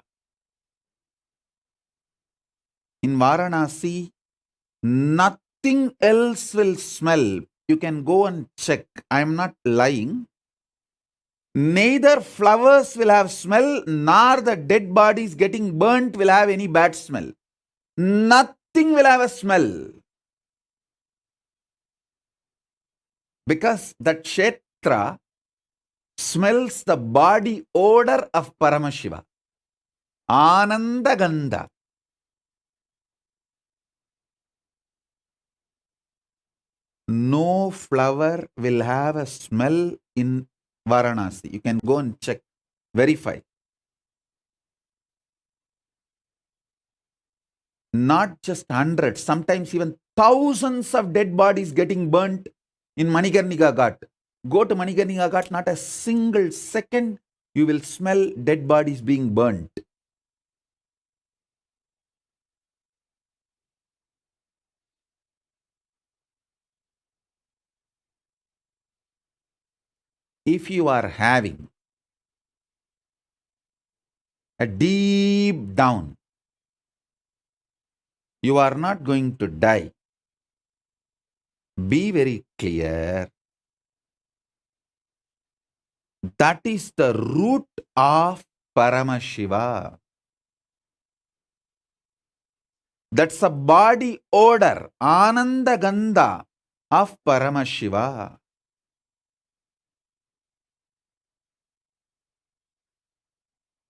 In Varanasi, nothing else will smell. You can go and check. I am not lying. Neither flowers will have smell, nor the dead bodies getting burnt will have any bad smell. Nothing will have a smell. Because that Kshetra smells the body odor of Paramashiva. Anandagandha. No flower will have a smell in Varanasi. You can go and check, verify. Not just hundreds, sometimes even thousands of dead bodies getting burnt in Manikarnika Ghat. Go to Manikarnika Ghat, not a single second you will smell dead bodies being burnt. If you are having a deep down, you are not going to die. Be very clear. That is the root of Paramashiva. That's a body odor, Anandagandha of Paramashiva.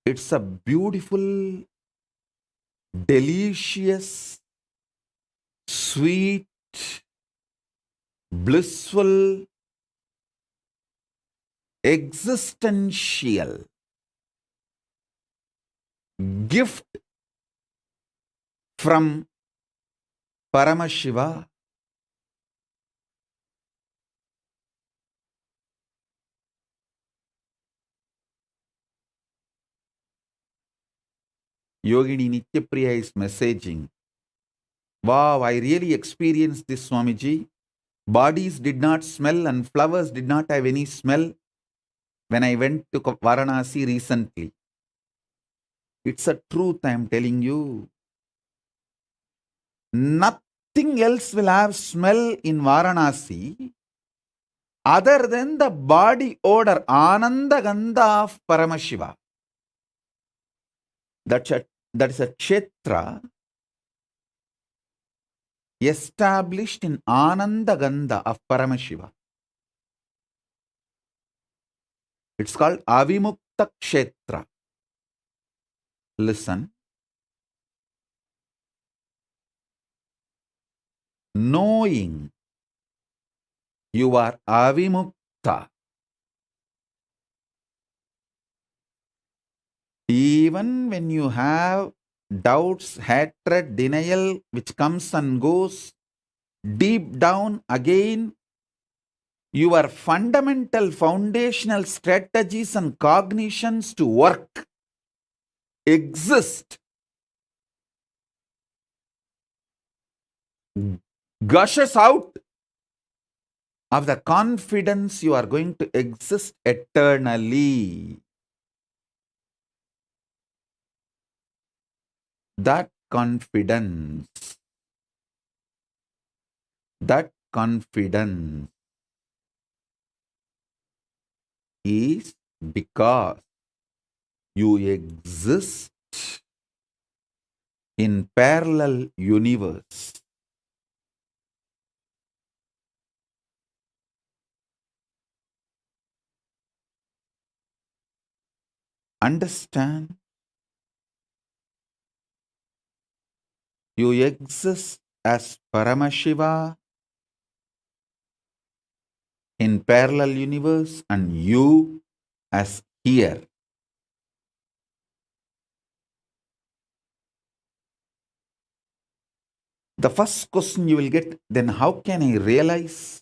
It's a beautiful, delicious, sweet, blissful, existential gift from Paramashiva. Yogini Nityapriya is messaging, wow, I really experienced this, Swamiji. Bodies did not smell and flowers did not have any smell when I went to Varanasi recently. It's a truth I am telling you. Nothing else will have smell in Varanasi other than the body odor, Anandagandha of Paramashiva. That is a kshetra established in Anandagandha of Paramashiva. It's called Avimukta Kshetra. Listen. Knowing you are avimukta, even when you have doubts, hatred, denial, which comes and goes, deep down again, your fundamental foundational strategies and cognitions to work exist, gushes out of the confidence you are going to exist eternally. That confidence is because you exist in parallel universe. Understand? You exist as Paramashiva in parallel universe and you as here. The first question you will get, then how can I realize?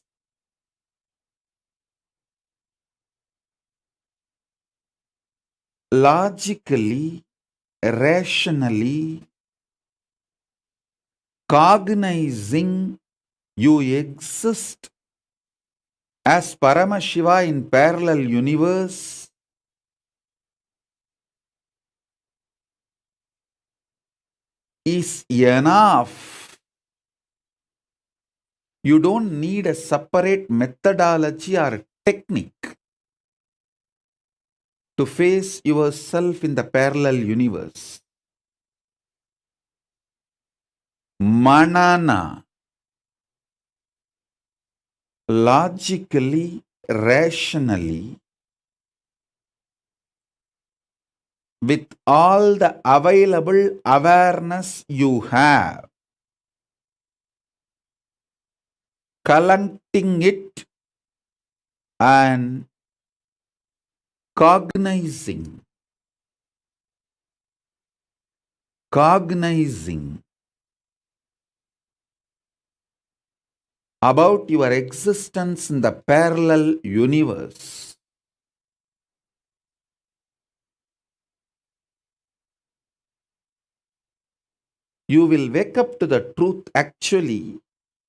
logically, rationally, cognizing you exist as Paramashiva in parallel universe is enough. You don't need a separate methodology or technique to face yourself in the parallel universe. Manana, logically, rationally, with all the available awareness you have, collecting it and cognizing about your existence in the parallel universe. You will wake up to the truth. Actually,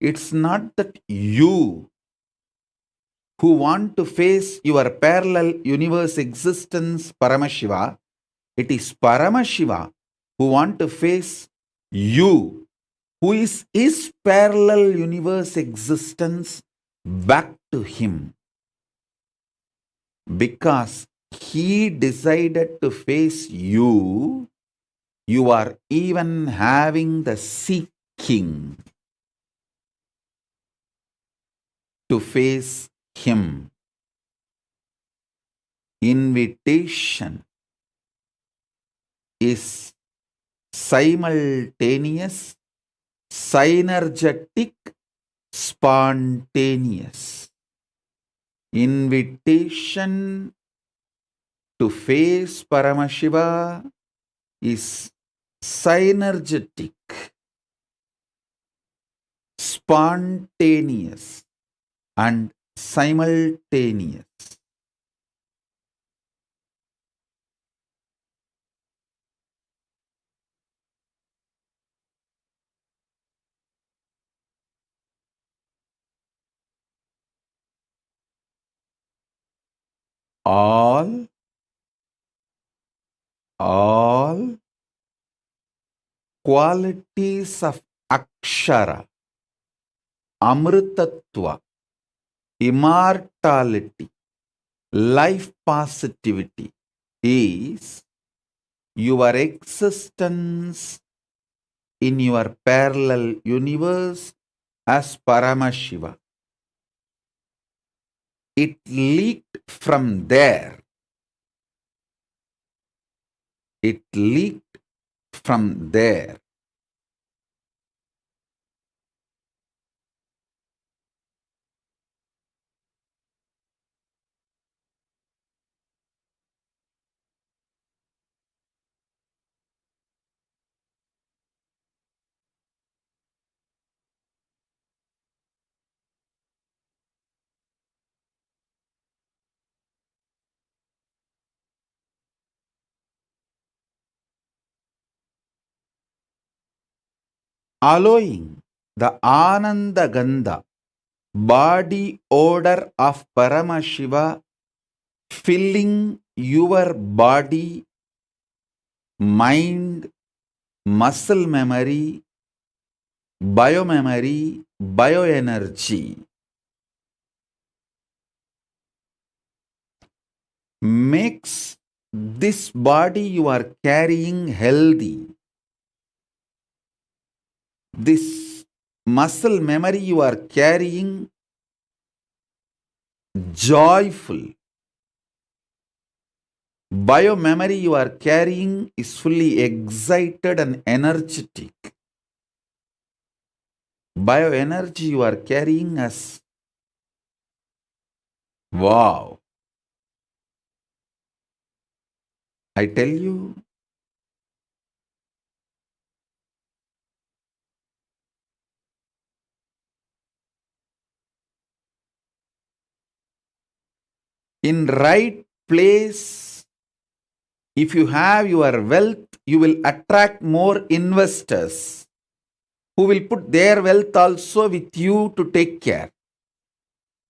it's not that you who want to face your parallel universe existence, Paramashiva. It is Paramashiva who want to face you, who is his parallel universe existence, back to him. Because he decided to face you, you are even having the seeking to face him. Invitation is simultaneous, synergetic, spontaneous. Invitation to face Paramashiva is synergetic, spontaneous, and simultaneous. All qualities of Akshara, Amritatva, immortality, life positivity is your existence in your parallel universe as Paramashiva. It leaked from there. It leaked from there. Allowing the Ananda Gandha, body odor of Paramashiva filling your body, mind, muscle memory, biomemory, bioenergy makes this body you are carrying healthy. This muscle memory you are carrying joyful. Biomemory you are carrying is fully excited and energetic. Bioenergy you are carrying as wow. I tell you, in right place If you have your wealth, you will attract more investors who will put their wealth also with you to take care.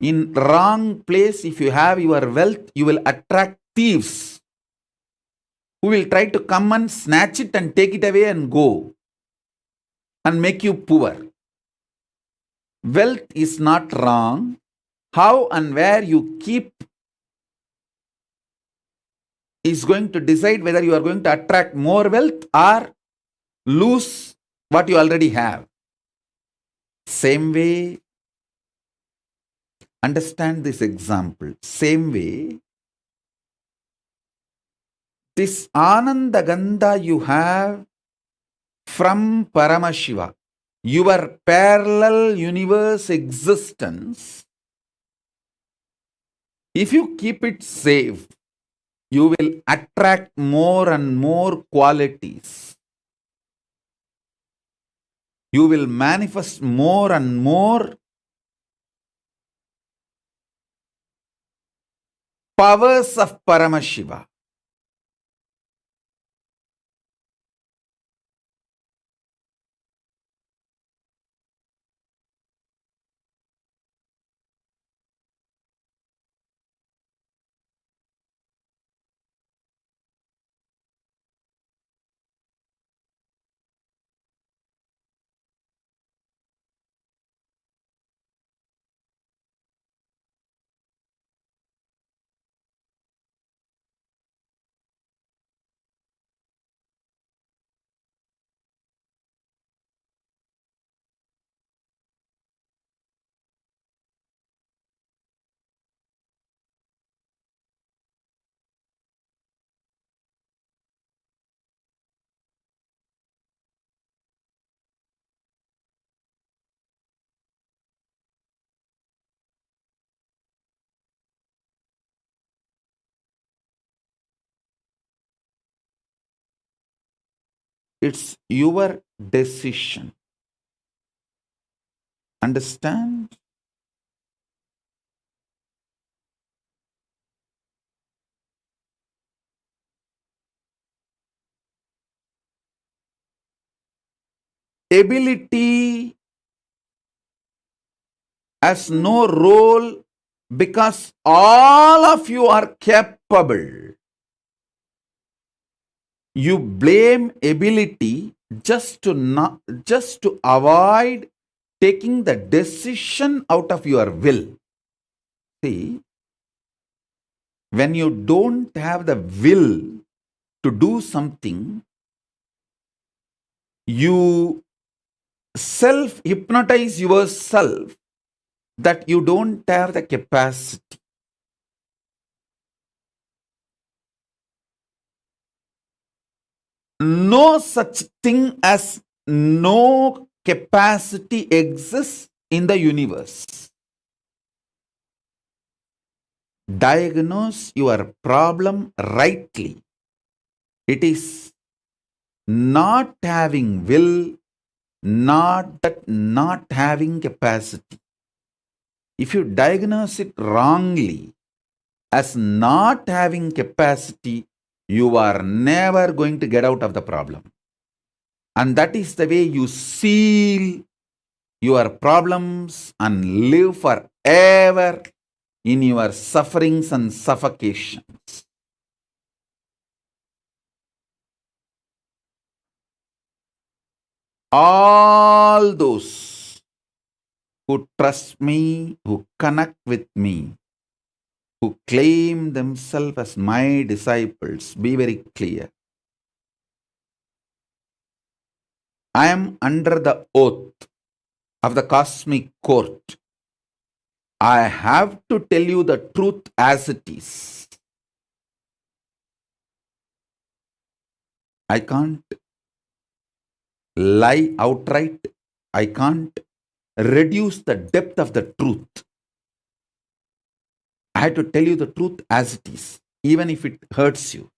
In wrong place, if you have your wealth, you will attract thieves who will try to come and snatch it and take it away and go and make you poor. Wealth is not wrong. How and where you keep is going to decide whether you are going to attract more wealth or lose what you already have. Same way, understand this example. Same way, this Ananda Gandha you have from Paramashiva, your parallel universe existence, if you keep it safe, you will attract more and more qualities. You will manifest more and more powers of Paramashiva. It's your decision. Understand? Ability has no role because all of you are capable. You blame ability just to avoid taking the decision out of your will. See, when you don't have the will to do something, you self-hypnotize yourself that you don't have the capacity. No such thing as no capacity exists in the universe. Diagnose your problem rightly. It is not having will, not having capacity. If you diagnose it wrongly as not having capacity, you are never going to get out of the problem. And that is the way you seal your problems and live forever in your sufferings and suffocations. All those who trust me, who connect with me, who claim themselves as my disciples, be very clear. I am under the oath of the cosmic court. I have to tell you the truth as it is. I can't lie outright. I can't reduce the depth of the truth. I have to tell you the truth as it is, even if it hurts you.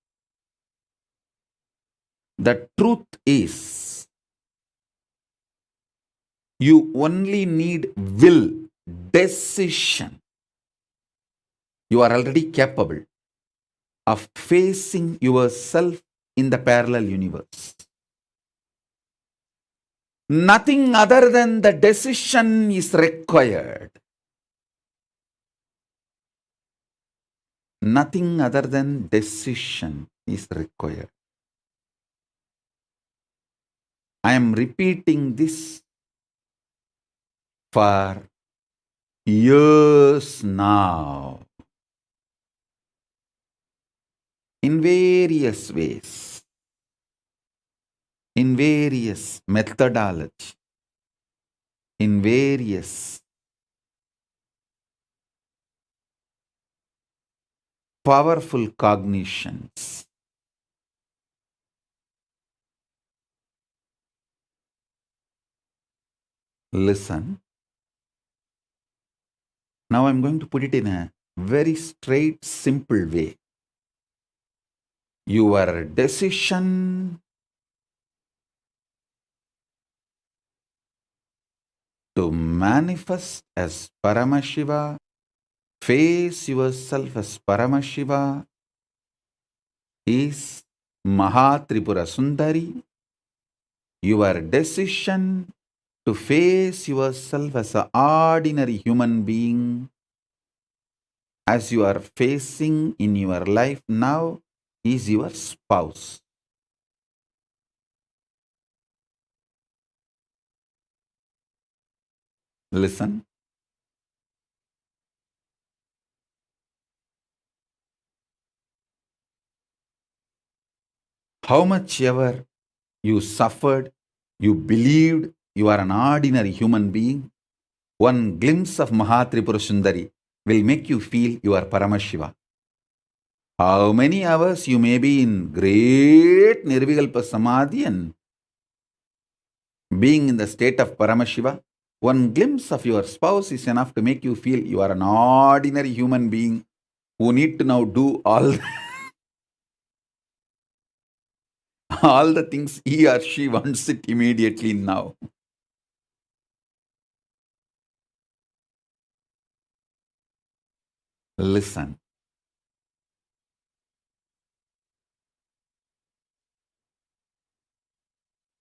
The truth is, you only need will, decision. You are already capable. of facing yourself in the parallel universe. Nothing other than the decision is required. Nothing other than decision is required. I am repeating this for years now in various ways, in various methodology, in various powerful cognitions. Listen. Now I'm going to put it in a very straight, simple way. Your decision to manifest as Paramashiva, face yourself as Paramashiva, is Mahatripura Sundari. Your decision to face yourself as an ordinary human being, as you are facing in your life now, is your spouse. Listen. How much ever you suffered, you believed you are an ordinary human being, one glimpse of Mahatripura Sundari will make you feel you are Paramashiva. How many hours you may be in great Nirvikalpa Samadhi and being in the state of Paramashiva, one glimpse of your spouse is enough to make you feel you are an ordinary human being who need to now do all the things he or she wants it immediately now. Listen.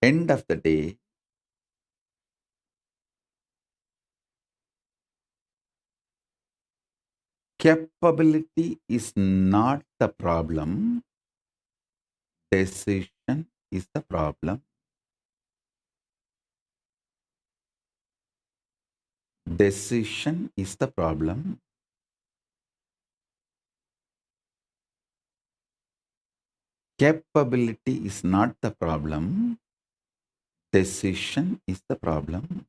End of the day, capability is not the problem. Decision is the problem. Decision is the problem. Capability is not the problem. Decision is the problem.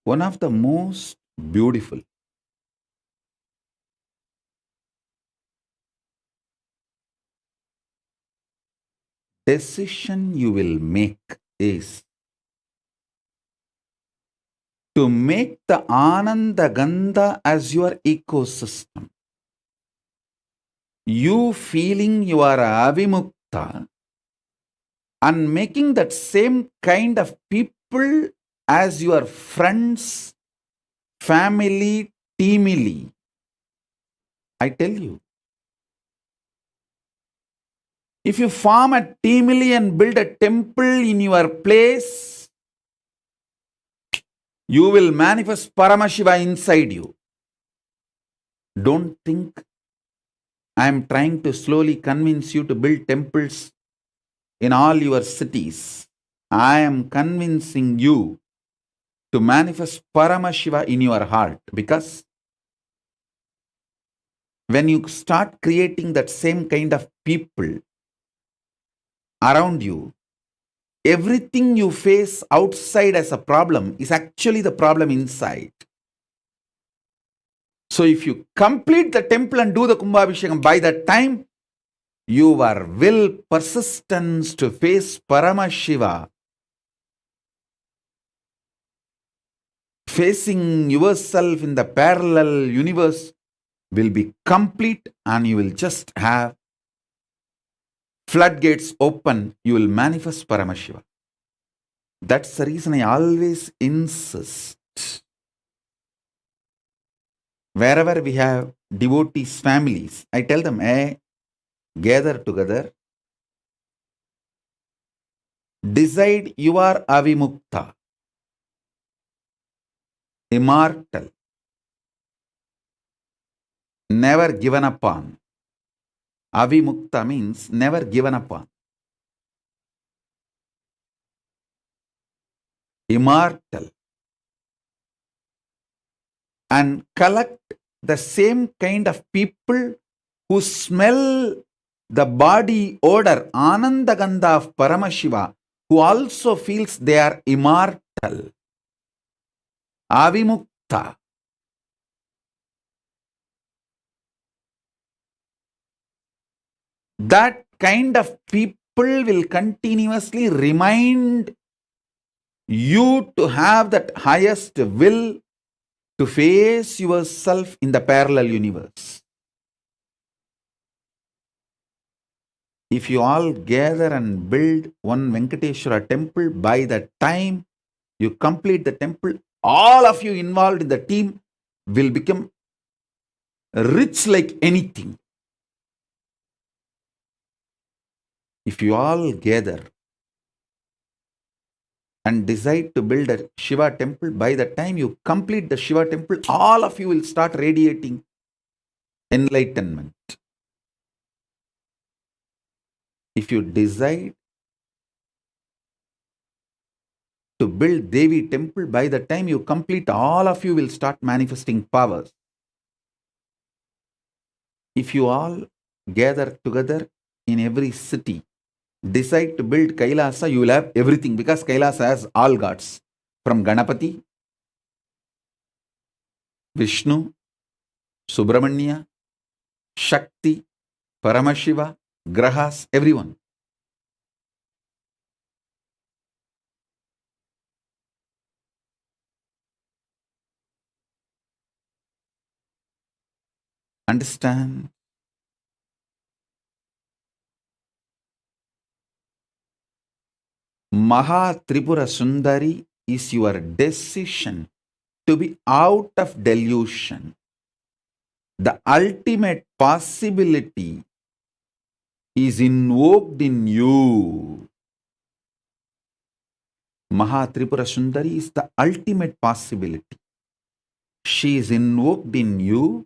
One of the most beautiful decision you will make is to make the Ananda Gandha as your ecosystem. You feeling you are Avimukta and making that same kind of people as your friends, family, teamily. I tell you, if you form a teamily and build a temple in your place, you will manifest Paramashiva inside you. Don't think I am trying to slowly convince you to build temples in all your cities. I am convincing you to manifest Paramashiva in your heart, because when you start creating that same kind of people around you, everything you face outside as a problem is actually the problem inside. So if you complete the temple and do the Kumbhabhishekam, by that time, your will, persistence to face Paramashiva facing yourself in the parallel universe will be complete, and you will just have floodgates open. You will manifest Paramashiva. That's the reason I always insist. Wherever we have devotees, families, I tell them, hey, gather together. Decide you are avimukta, immortal, never given upon. Avimukta means never given upon. Immortal. And collect the same kind of people who smell the body odor, Anandagandha of Paramashiva, who also feels they are immortal. Avimukta. That kind of people will continuously remind you to have that highest will to face yourself in the parallel universe. If you all gather and build one Venkateshwara temple, by the time you complete the temple, all of you involved in the team will become rich like anything. If you all gather and decide to build a Shiva temple, by the time you complete the Shiva temple, all of you will start radiating enlightenment. If you decide to build Devi temple, by the time you complete, all of you will start manifesting powers. If you all gather together in every city, decide to build Kailasa, you will have everything, because Kailasa has all gods, from Ganapati, Vishnu, Subramanya, Shakti, Paramashiva, Grahas, everyone. Understand? Maha Tripura Sundari is your decision to be out of delusion. The ultimate possibility is invoked in you. Maha Tripura Sundari is the ultimate possibility. She is invoked in you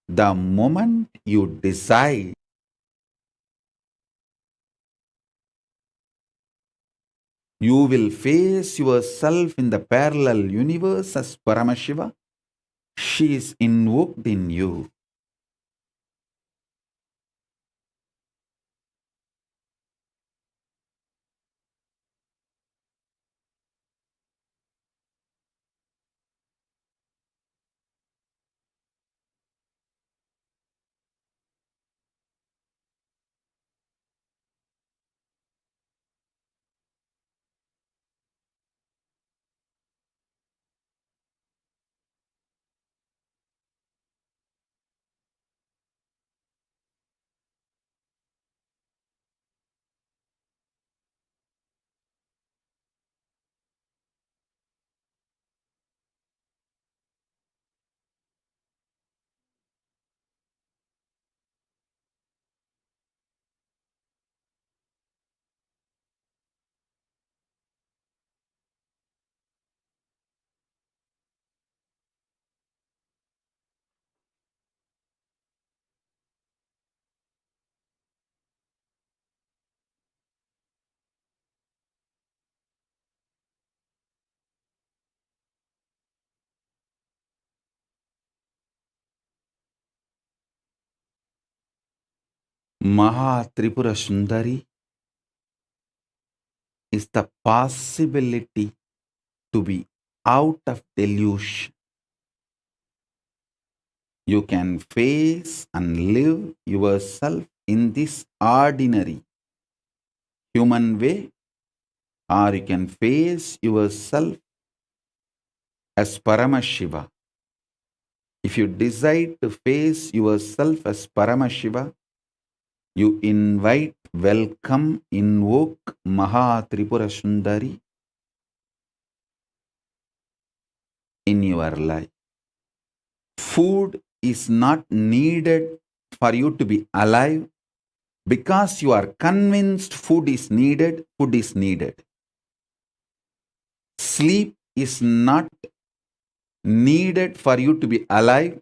the moment you decide you will face yourself in the parallel universe as Paramashiva. She is invoked in you. Maha Tripura Sundari is the possibility to be out of delusion. You can face and live yourself in this ordinary human way, or you can face yourself as Paramashiva, if you decide to face yourself as Paramashiva, you invite, welcome, invoke Maha Tripura Sundari in your life. Food is not needed for you to be alive because you are convinced food is needed, food is needed. Sleep is not needed for you to be alive,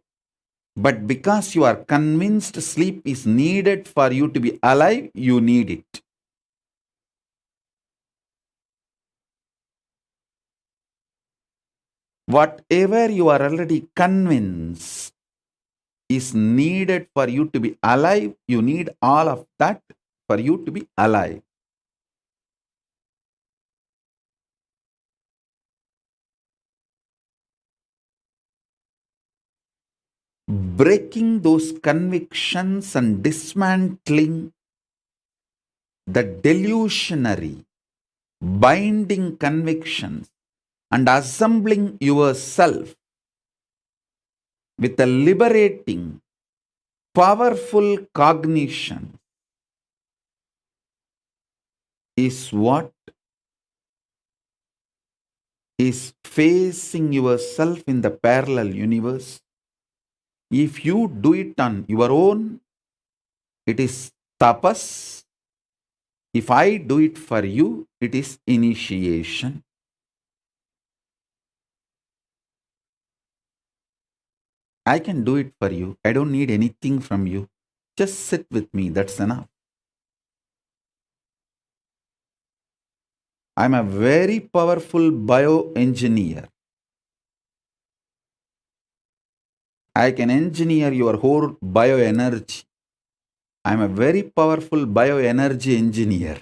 but because you are convinced sleep is needed for you to be alive, you need it. Whatever you are already convinced is needed for you to be alive, you need all of that for you to be alive. Breaking those convictions and dismantling the delusionary, binding convictions and assembling yourself with a liberating, powerful cognition is what is facing yourself in the parallel universe. If you do it on your own, it is tapas. If I do it for you, it is initiation. I can do it for you. I don't need anything from you. Just sit with me. That's enough. I'm a very powerful bioengineer. I can engineer your whole bioenergy. I'm a very powerful bioenergy engineer.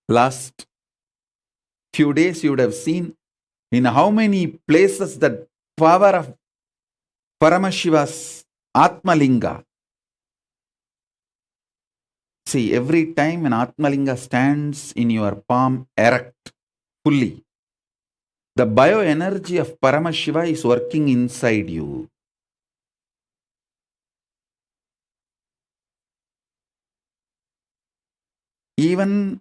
Last few days you would have seen in how many places that power of Paramashiva's Atmalinga. See, every time an Atmalinga stands in your palm erect, fully, the bioenergy of Paramashiva is working inside you. Even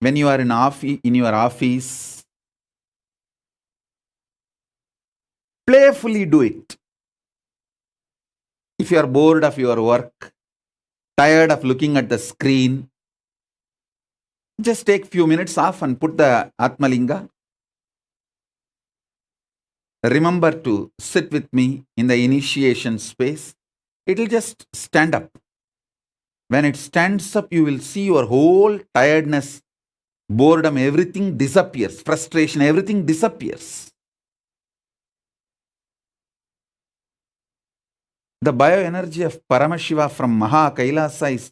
when you are in your office, playfully do it. If you are bored of your work, tired of looking at the screen, just take few minutes off and put the Atmalinga. Remember to sit with me in the initiation space. It will just stand up. When it stands up, you will see your whole tiredness, boredom, everything disappears. Frustration, everything disappears. The bioenergy of Paramashiva from Maha Kailasa is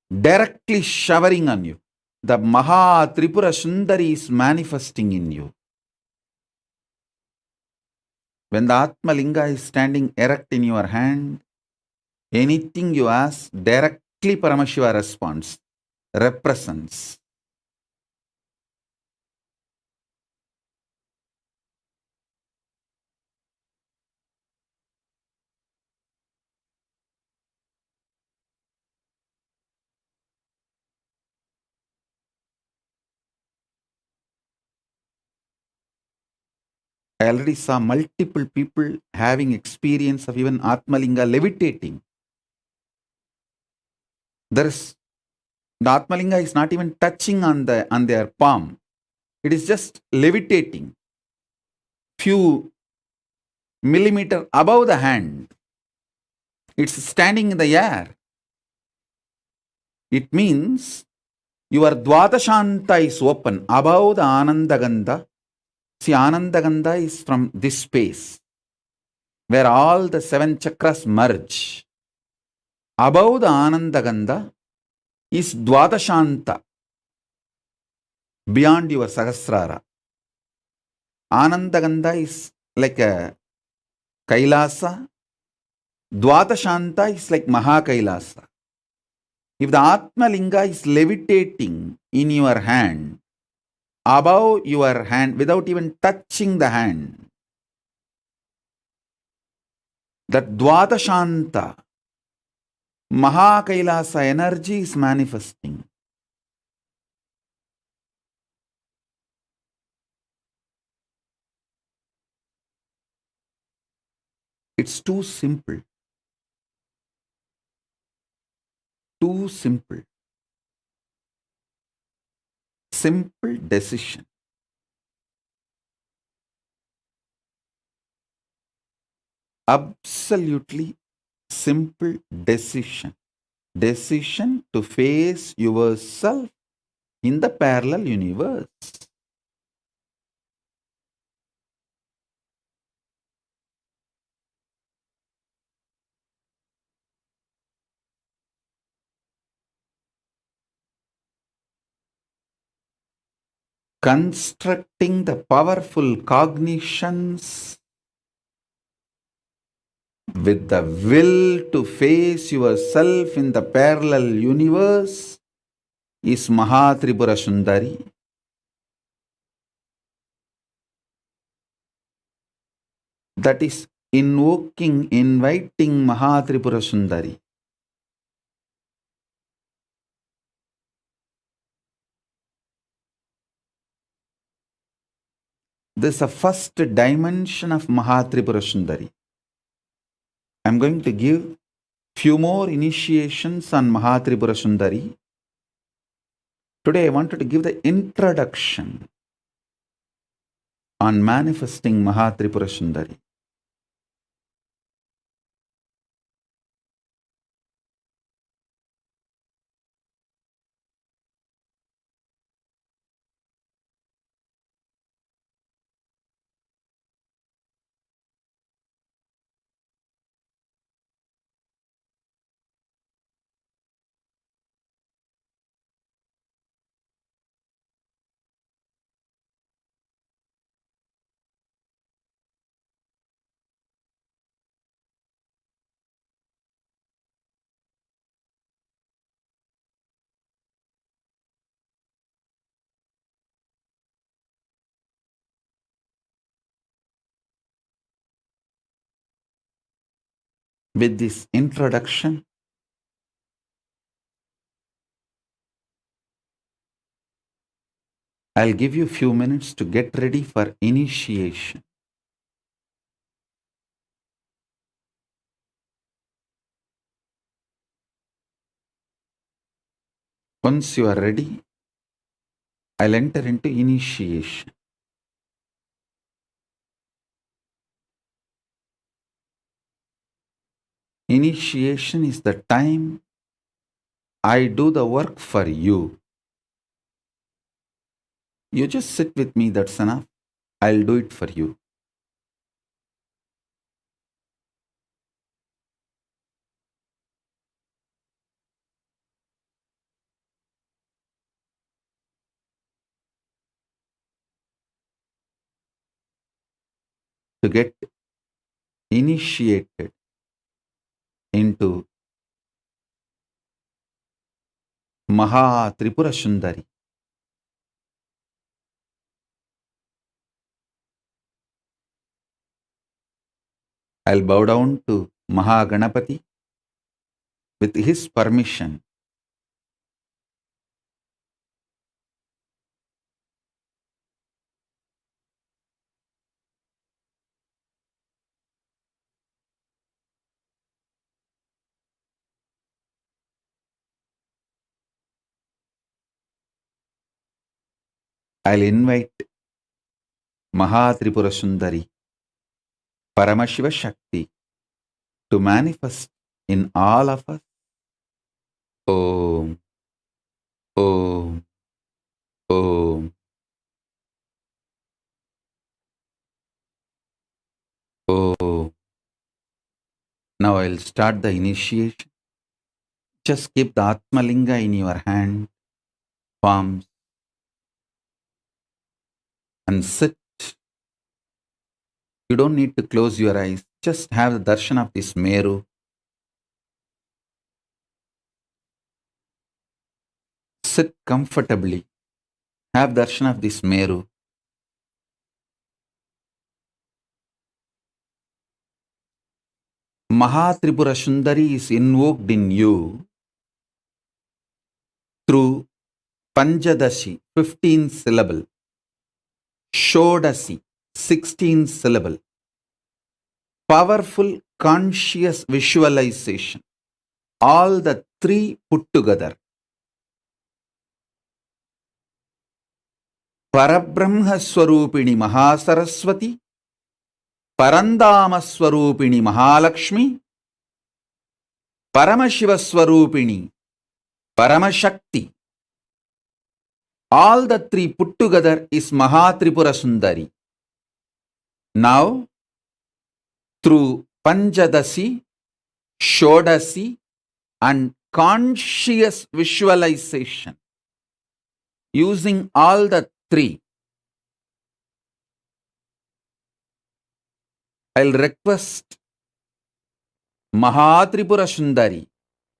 directly showering on you. The Maha Tripura Sundari is manifesting in you. When the Atmalinga is standing erect in your hand, anything you ask, directly Paramashiva responds, represents. I already saw multiple people having experience of even Atmalinga levitating. The Atmalinga is not even touching on their palm. It is just levitating few millimeter above the hand. It's standing in the air. It means your Dvatashanta is open above the Anandagandha. See, Anandagandha is from this space where all the 7 chakras merge. Above the Anandagandha is Dvatashanta, beyond your Sahasrara. Anandagandha is like a Kailasa. Dvatashanta is like Maha Kailasa. If the Atmalinga is levitating in your hand, above your hand without even touching the hand. That Dvadashanta, Mahakailasa energy is manifesting. It's too simple. Too simple. Simple decision. Absolutely simple decision. Decision to face yourself in the parallel universe. Constructing the powerful cognitions with the will to face yourself in the parallel universe is Mahatripura Sundari. That is invoking, inviting Mahatripura Sundari. This is the first dimension of Mahatripura Sundari. I am going to give few more initiations on Mahatripura Sundari. Today I wanted to give the introduction on manifesting Mahatripura Sundari. With this introduction, I'll give you a few minutes to get ready for initiation. Once you are ready, I'll enter into initiation. Initiation is the time I do the work for you. You just sit with me, that's enough. I'll do it for you. To get initiated into Maha Tripura Sundari, I'll bow down to Maha Ganapati. With his permission, I'll invite Maha Tripura Sundari, Paramashiva Shakti, to manifest in all of us. Om, Om, Om, Om. Now I'll start the initiation. Just keep the Atmalinga in your hand, palms, and sit. You don't need to close your eyes. Just have the darshan of this Meru. Sit comfortably. Have darshan of this Meru. Mahatripura Sundari is invoked in you through Panchadashi, 15 syllable, Shodasi, 16 syllable, powerful conscious visualization, all the three put together. Parabrahma Swarupini Mahasaraswati, Parandama Swarupini Mahalakshmi, Paramashiva Swarupini Paramashakti. All the three put together is Mahatripura Sundari. Now, through Panchadasi, Shodasi, and conscious visualization, using all the three, I'll request Mahatripura Sundari,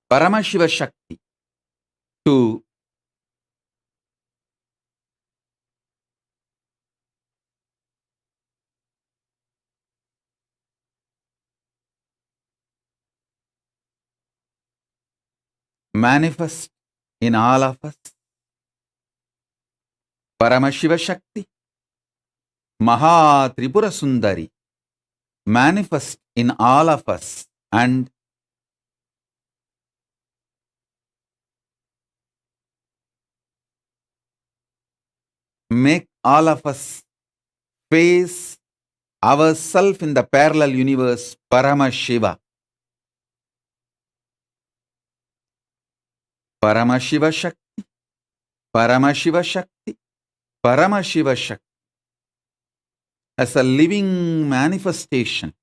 Paramashiva Shakti, to manifest in all of us. Paramashiva Shakti, Mahatripura Sundari, manifest in all of us and make all of us face ourselves in the parallel universe, Paramashiva. Paramashiva Shakti, Paramashiva Shakti, Paramashiva Shakti. As a living manifestation,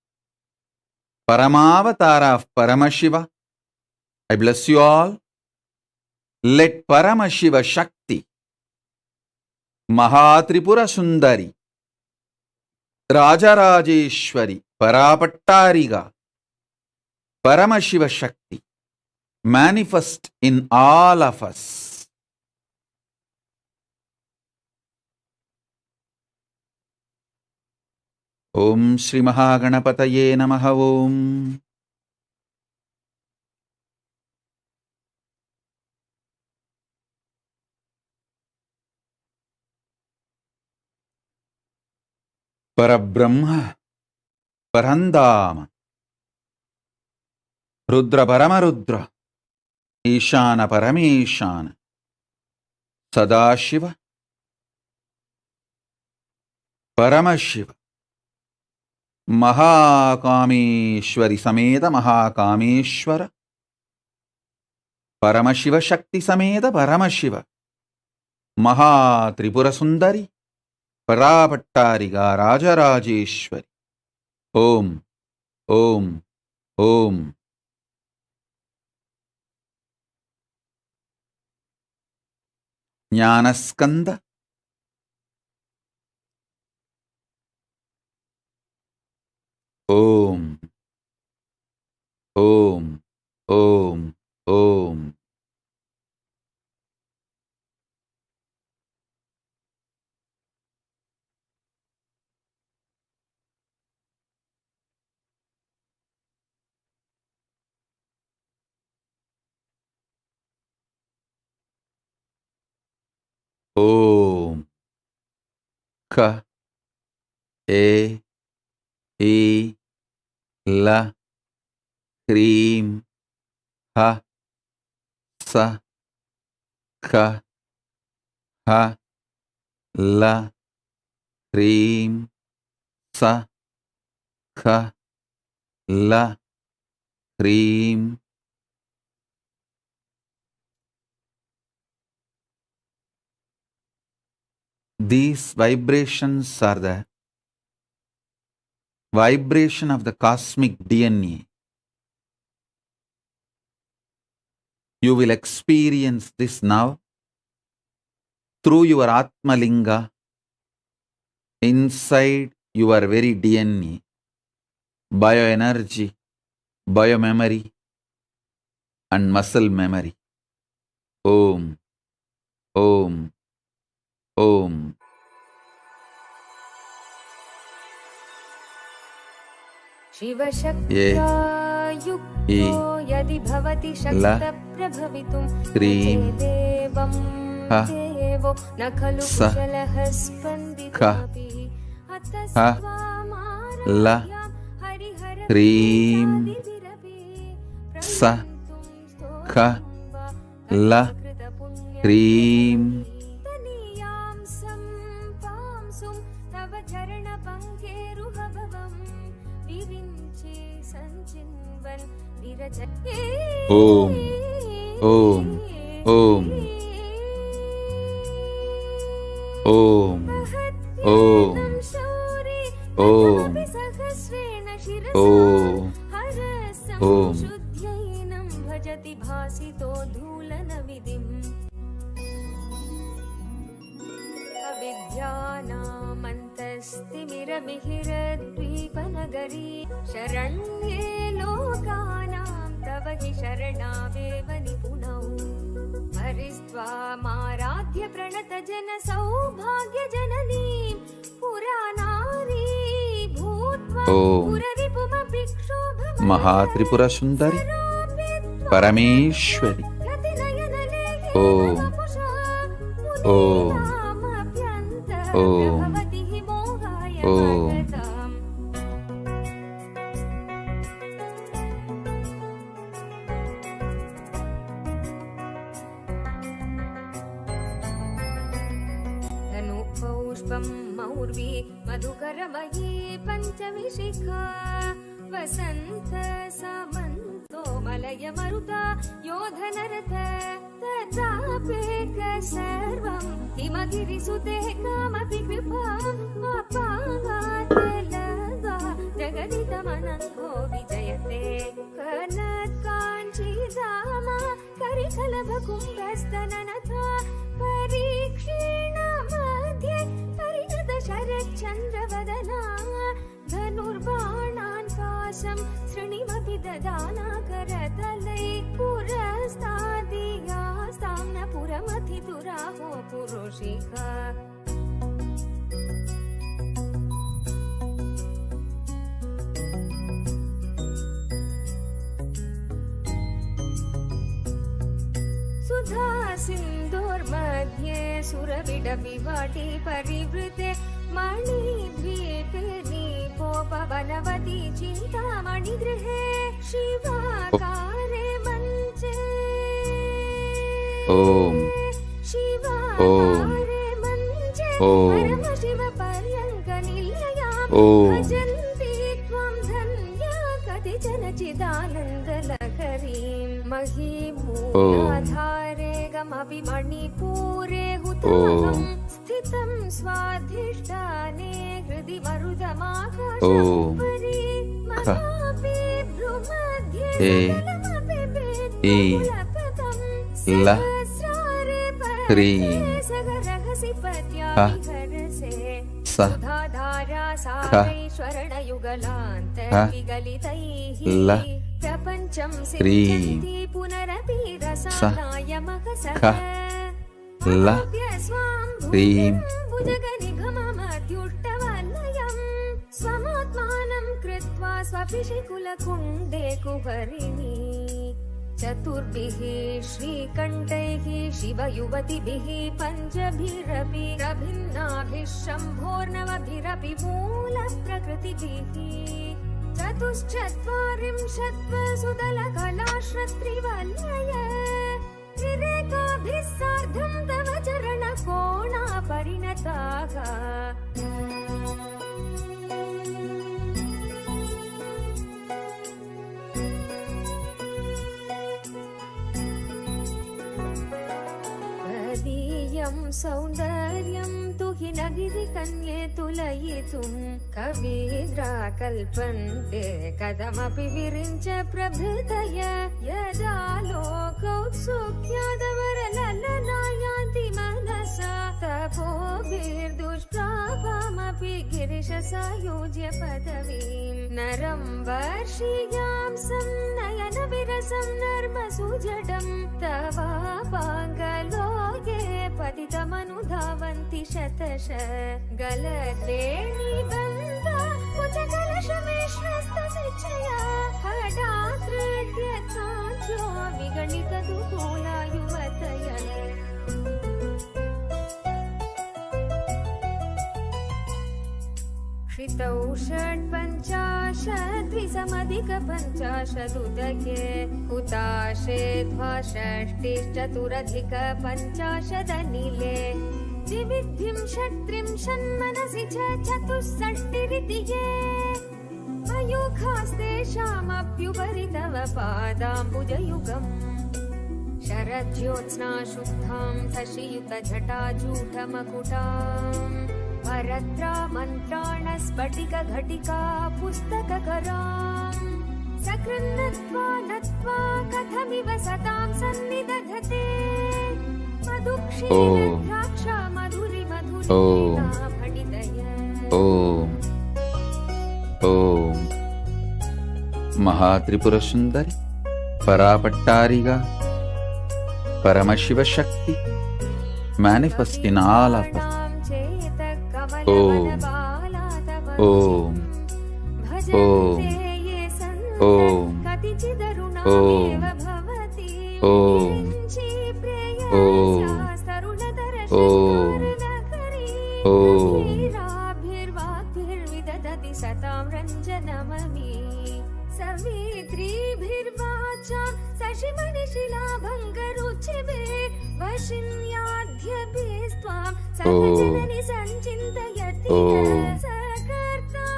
Paramavatara of Paramashiva, I bless you all. Let Paramashiva Shakti, Mahatripura Sundari, Rajarajeshwari, Parapattariga, Paramashiva Shakti manifest in all of us. Om Shri Mahaganapataye Namaha Om. Parabrahma, Parandama, Rudra Paramarudra, Ishana Parameshana, Sadashiva, Paramashiva, Mahakameshwari Sameda Mahakameshwara, Paramashiva Shakti Sameda Paramashiva, Mahatripura Sundari, Parapattariga Rajarajeshwari. Om, Om, Om. Jnanaskanda, Om, Om, Om, Om. Om. Ka, E, I, La, Krim, Ha, Sa, Ka, Ha, La, Krim, Sa, Ka, La, Krim. These vibrations are the vibration of the cosmic DNA. You will experience this now through your Atma Linga, inside your very DNA, bioenergy, biomemory, and muscle memory. Om, Om, Om. शिवशक्त्या युक्तो यदि भवति शक्तप्रभवितुं क्रीं देवं देवो न खलु कुशलः स्पन्दितोऽपि अतस्त्वामाराध्यां हरिहरप्रियादिभिरपि प्रवृत्तुं स्तोत्रं वा क्रीं तनीयां सम्पांसुं तव चरणपङ्केरुहभवम् विरिञ्चि सञ्चिन्वन् विरचये Om. Om. Om. Om. Om. Om. Om. Om. शुद्ध्यैनं भजति भासितो धूलनविधिम् अविद्यानामन्तस्तिमिरमिहिरद्वीपनगरी शरण्ये लोकानां तव हि शरणावेव निपुणौ हरिस्त्वामाराध्य प्रणतजन सौभाग्यजननीं पुरानारी भूत्वा ॐ पुररिपुमपि क्षोभमय Mahatripura Sundari Parameshwari. Om. Om. Om. Om. धनुपौष्पं मौर्वी मधुकरमयी पञ्चमी शिखा वसन्त समन्तो मलय मरुता योधनरथ तथापेक सर्वं हिमगिरिसुते कामपि कृपाम् अपागातलगा जगदितमनङ्गो विजयते कनत्काञ्चीधाम करिकलभकुम्भस्तननथा परीक्षीण मध्ये परिणत शरच्चन्द्रवदना धनुर्बाणान् पाशं शृणिमपि ददाना करतलै पुरस्तादियास्तां न पुरमथितुराहो पुरुषिका सुधा सिन्धोर्मध्ये सुरविडविवाटी परिवृते मणिद्वीपे नीपोपवनवती चिन्तामणिगृहे शिवाकारे मञ्चे Om. शिवाकारे मञ्चे परमशिवपर्यङ्कनिलयां Om. भजन्ति त्वं धन्या कतिचन चिदानन्दलहरीं महीमूलाधारे गमपि मणिपूरे हुतमहं स्थितं स्वाधिष्ठाने हृदि मरुदमाकाशोपरि मनापि भ्रुमध्ये सकलमपि वेत्कुलपदं सहस्रारे परसे सगरहसि पद्याविहरसे सुधाधारा सारैश्वरणयुगलान्तर्विगलितैः प्रपञ्चं सिञ्चन्ति पुनरपि रसानाय महसः स्वां भुजगनिगममद्युष्टवलयं स्वमात्मानं कृत्वा स्वपिशिकुलकुण्डे कुहरिणी चतुर्भिः श्रीकण्ठैः शिवयुवतिभिः पञ्चभिरपि प्रभिन्नाभिः शम्भोर्नवभिरपि मूलप्रकृतिभिः चतुश्चत्वारिंशत्वसुदलकलाश्रत्रिवलय त्रिरेकाभिः सार्धं तव चरणकोणा परिणताः तदीयं सौन्दर्यं तु हि न गिरिकन्ये तुलयितुं कवीन्द्रा कल्पन्ते कथमपि विरिञ्च प्रभृतय यदा लोकौत्सुक्यादवरललनायान्ति मनसा तपोभिर्दुष्प्रापमपि गिरिशसायुज्य पदवीं नरं वर्षीयां नयनविरसं नर्मसुजडं तवापाङ्गलोके पतितमनुधावन्ति शतशः गलद्वेणीबन्धा कुचकलशमेश्वस्तशिक्षया हठात्कृत्यचाञ्चो विगणितदुकूला युवतय श्रितौ षट्पञ्चाशद्विसमधिकपञ्चाशदुदके हुताशे द्वाषष्टिश्चतुरधिकपञ्चाशदनिले द्विविद्धिं षट्त्रिंशन्मनसि च चतुष्षष्टिरिति ये अयुखास्तेषामप्युपरि तव पादाम्बुजयुगम् शरज्योत्स्ना शुद्धां शशियुतजटाजूटमकुटाम् परत्रा मन्त्राणस्फटिकघटिका पुस्तककराम् सकृन्नत्वा नत्वा कथमिव सतां सन्निदधते मधुक्षीरद्राक्षा मधुरि मधुरिता भटितय ఓం మహాత్రిపురసుందరి పరాపట్టారిగా పరమశివశక్తి manifest in all of us. Om. Om. Om. Om. Om. Om. Om. Om. सतां रञ्जनममी सवित्रीभिर्वाचां शशिमणिशिलाभङ्गरुचिभिः वशिन्याद्यभिस्त्वां सकलजननि सञ्चिन्तयति सकर्तां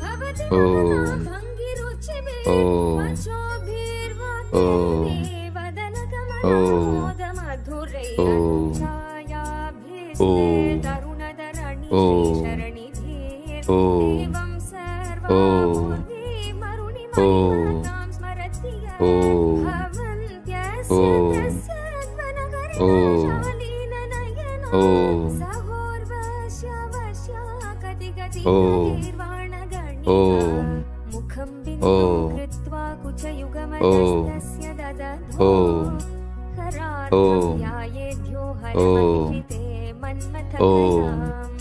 भवति भवतां भङ्गिरुचिभिः वचोभिर्वाक्यैः वदनकमलमोदमधुरैः छायाभिस्ते तरुणधरणि शरणि देवं सर्वापूर्वी मरुणिमणिमातां स्मरति भवन्त्यस्य तस्य त्वनगरिशालीननयना सहोर्वश्यवश्याकटिगतिर्वाणगणिता मुखं बिन्दुं कृत्वा कुचयुगमनस्तस्य ददधो करार्धं ध्यायेद्यो हरमहिषिते मन्मथकलाम्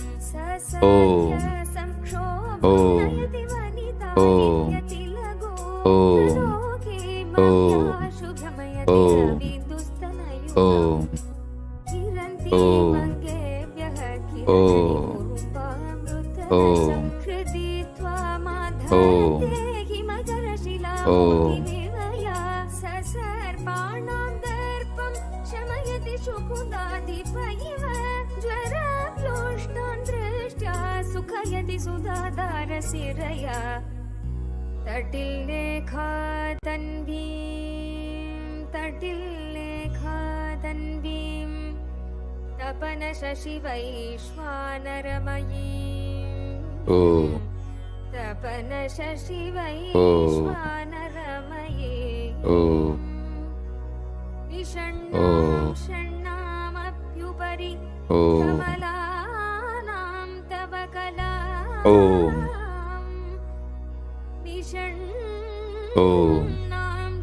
संक्षोभयति वनिता नित्यतिलगो लोके माया शुभमयति रविदुस्तनयो किरन्ति मङ्गेभ्यः किरन्ति त्वामाधरते हिमकरशिला मुक्तिनिलया ससर्पाणां दर्पं शमयति शुकुदाधिपयिव ज्वरप्लोष्टान् दृष्ट्या सुखयति सुधाधारशिरया तटिल्लेखा तन्वीं तपनशशिवैश्वानरमयीं तपनशशिवैश्वानरमयीं विषण्णां षण्णामप्युपरि कमलानां तव कलाम् विषण्णां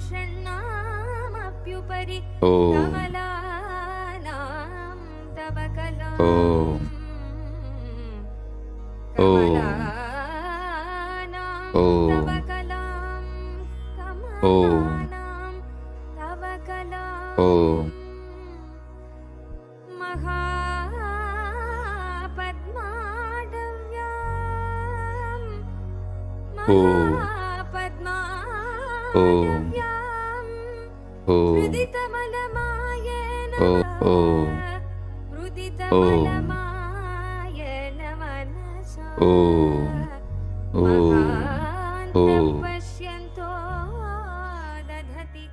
षण्णामप्युपरि कमलानां तव कलाम् कमलानां तव कलाम् कमलानां तव कलाम् महापद्माडव्यां मुदितमलमायेन मनसा महान्तं पश्यन्तो दधति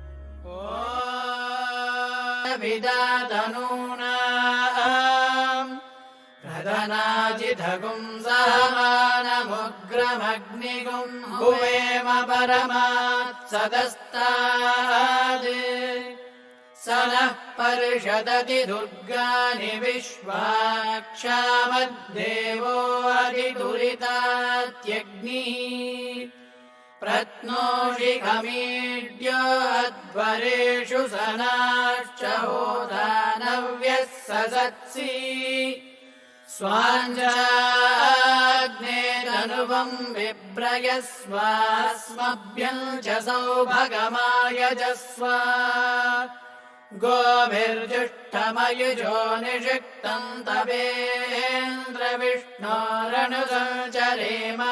प्रधनाजिधगुं सहमानमुग्रमग्निगुं हुवेम परमात् सदस्ताद् स नः पर्षदति दुर्गाणि विश्वाक्षामद्देवो अधिदुरितात्यग्निः प्रत्नोषिखमीड्यो अध्वरेषु सनाश्च होदानव्यः ससत्सि स्वाञ्जाग्नेरनुपं बिभ्रयस्वास्मभ्यं च सौभगमायजस्व गोभिर्जुष्टमयुजो निषिक्तं तवेन्द्रविष्णोरनुसञ्चरेम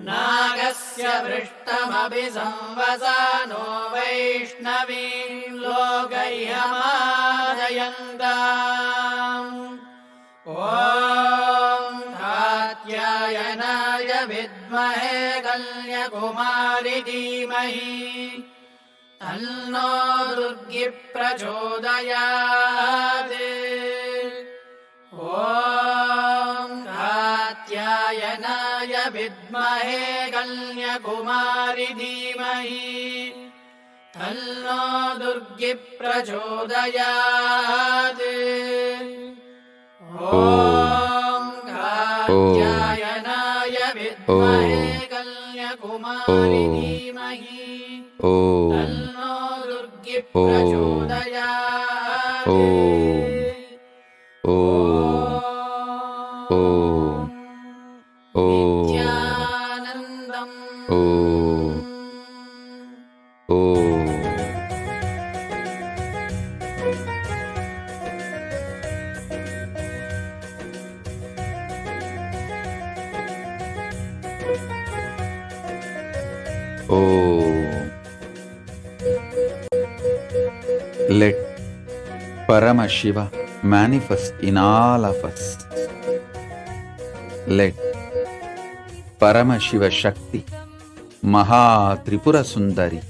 नागस्य पृष्ठमभि संवसानो वैष्णवीं लोकैहमादयन्ताम् ॐ कात्यायनाय विद्महे कन्याकुमारि धीमहि तन्नो दुर्गी प्रचोदयात् ॐ कात्यायनाय विद्महे कन्याकुमारि धीमहि तन्नो दुर्गी प्रचोदयात् ॐ कात्यायनाय विद्महे कन्याकुमारि धीमहि तन्नो दुर्गी प्रचोदयात् नित्यानन्दम् Let Paramashiva manifest in all of us. Let Paramashiva Shakti, Maha Tripura Sundari,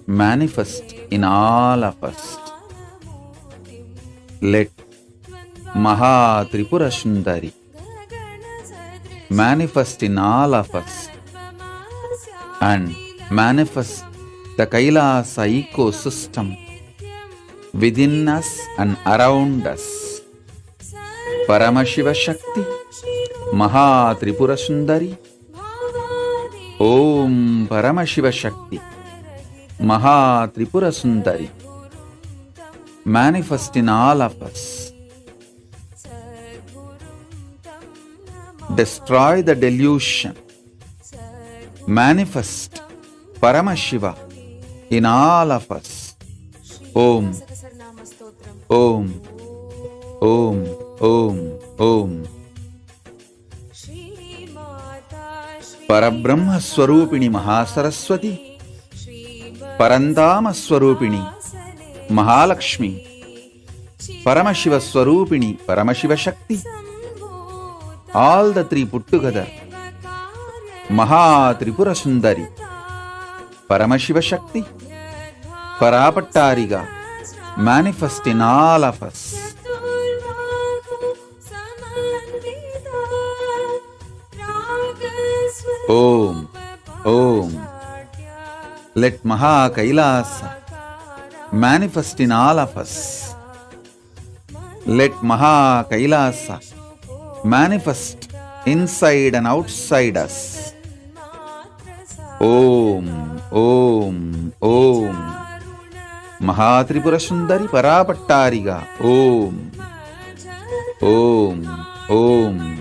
manifest in all of us. Let Maha Tripura Sundari manifest in all of us and manifest the Kailasa ecosystem within us and around us. Paramashiva Shakti, Maha Tripura Sundari, Om Paramashiva Shakti, Maha Tripura Sundari, manifest in all of us. Destroy the delusion. Manifest Paramashiva in all of us. Om, Om, Om, Om, Om. Parabrahma Swarupini Mahasaraswati, Parandama Swarupini Mahalakshmi, Paramashiva Swarupini Paramashiva Shakti. All the three put together. Maha Tripura Sundari, Paramashiva Shakti, Parapattariga, manifest in all of us. Om, Om. Let Maha Kailasa manifest in all of us. Let Maha Kailasa manifest inside and outside us. Om, Om, Om. Mahatripura Sundari Parapattariga. Om, Om, Om.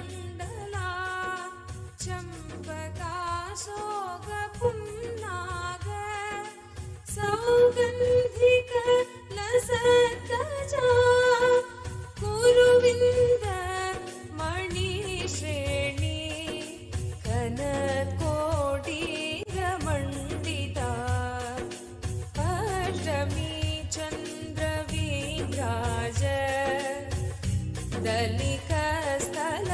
दलिकस्थल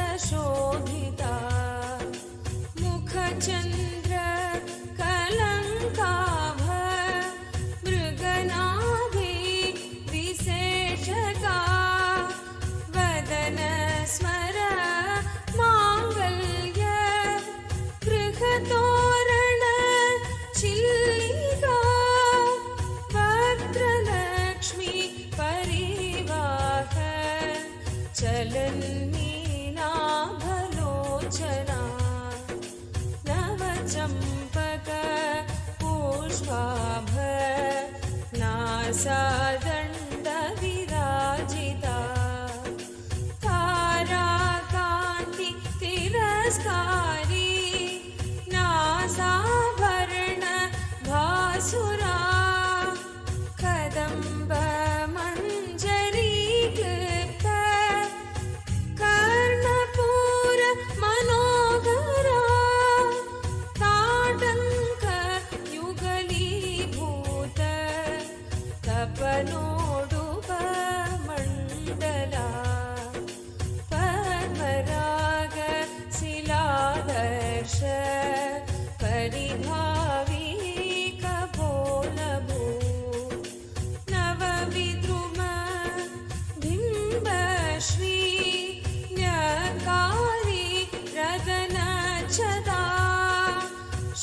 पुरस्कारी नासाभरण भासुरा Kadamba Manjari clipped Karnapur मनोहरा ताटङ्क युगलीभूत तपनोडुप मण्डला पद्मराग शिलादर्श परिभावी कपोलभू नवविद्रुम बिम्बश्री न्यकाली रदनचदा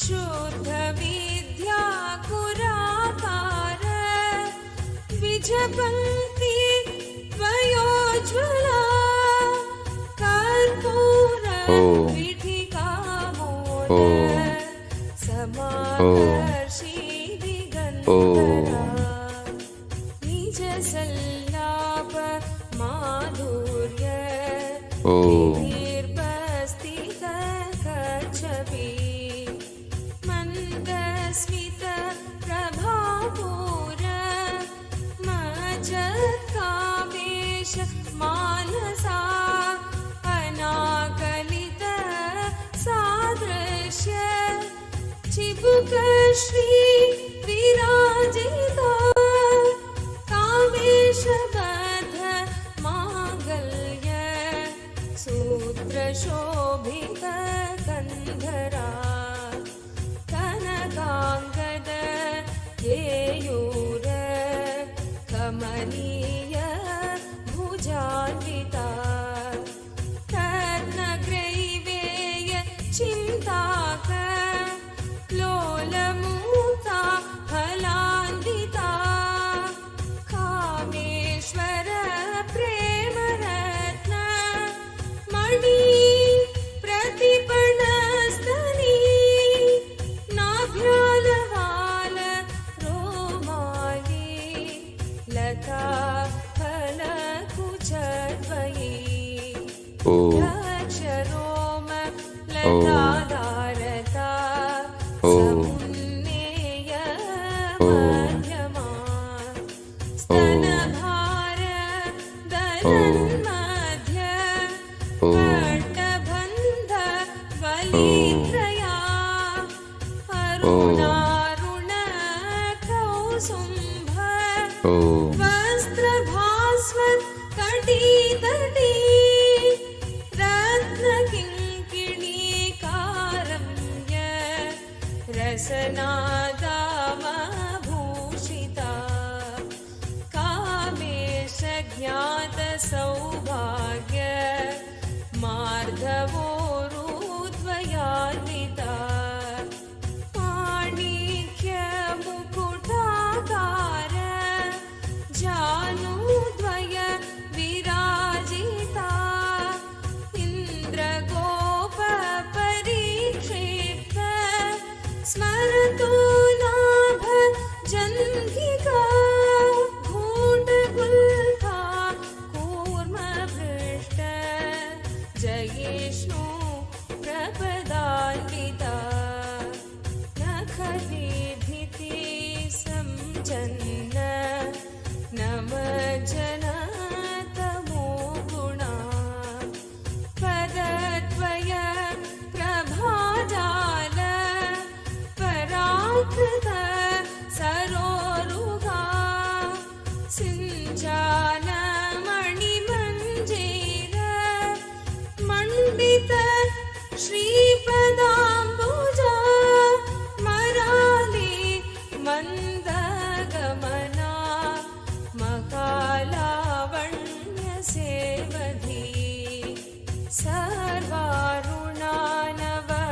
शुद्ध विद्या कुराकार विजपङ्क्ति वयोज्वला कर्पूर पीठिका मोद समाकर्षि दिगन्धरा निज सल्लाप माधुर्य निर्बस्तित कच्छपि मन्दस्मित प्रभापूर मज्जत्कामेश मानसा अनाकलित सादृश्य चिबुकश्री विराजिता कामेशबद्ध माङ्गल्य सूत्रशोभित कन्धरा कनकाङ्गद केयूर कमनीय भुजान्विता रत्नग्रैवेय चिन्ताक लोलमूता फलान्विता कामेश्वर प्रेमरत्न मणि प्रतिपणस्तनी नाभ्यालवाल रोमाली लता फलकुचद्वयी अक्षरोम लताधारता समुन्नेय मध्यमा स्तनभार दलन्मध्य पट्टबन्ध बलित्रया अरुणारुण कौसुम्भ वस्त्रभास्वत् कटितटी रत्नकिङ्किणीकारम्य रसनादामभूषिता कामेश ज्ञात सौभाग्य मार्धवोरुद्वयान्विता माणिक्य मुकुटाकार जानुद्वय विराजिता इन्द्रगोप परिक्षिप्त स्मरतु नाभ जन्घिका घूटगुल्फा कूर्मभृष्ट जयिष्णु प्रपदान्विता नखदीर्घिति संजन्न नमज्जन तमो गुणा पदद्वय प्रभाजाल पराकृत सरोरुगा सिञ्जान मणिमञ्जीर मण्डित श्रीपदाम्बुजा मराली मन्दगमना महालावण्यसेवधी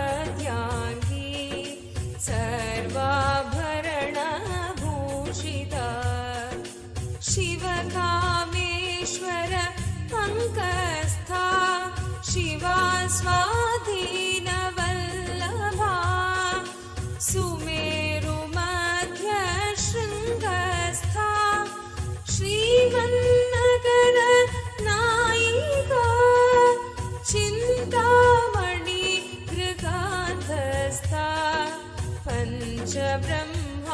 सर्वारुणानवद्याङ्गी सर्वाभरणभूषिता शिवकामेश्वर अङ्कस्था शिवा स्वाधीनवल्लभा सुमेरुमध्यशृङ्गस्था श्रीमन्नगर नायिका चिन्तामणि च ब्रह्मासनस्थिता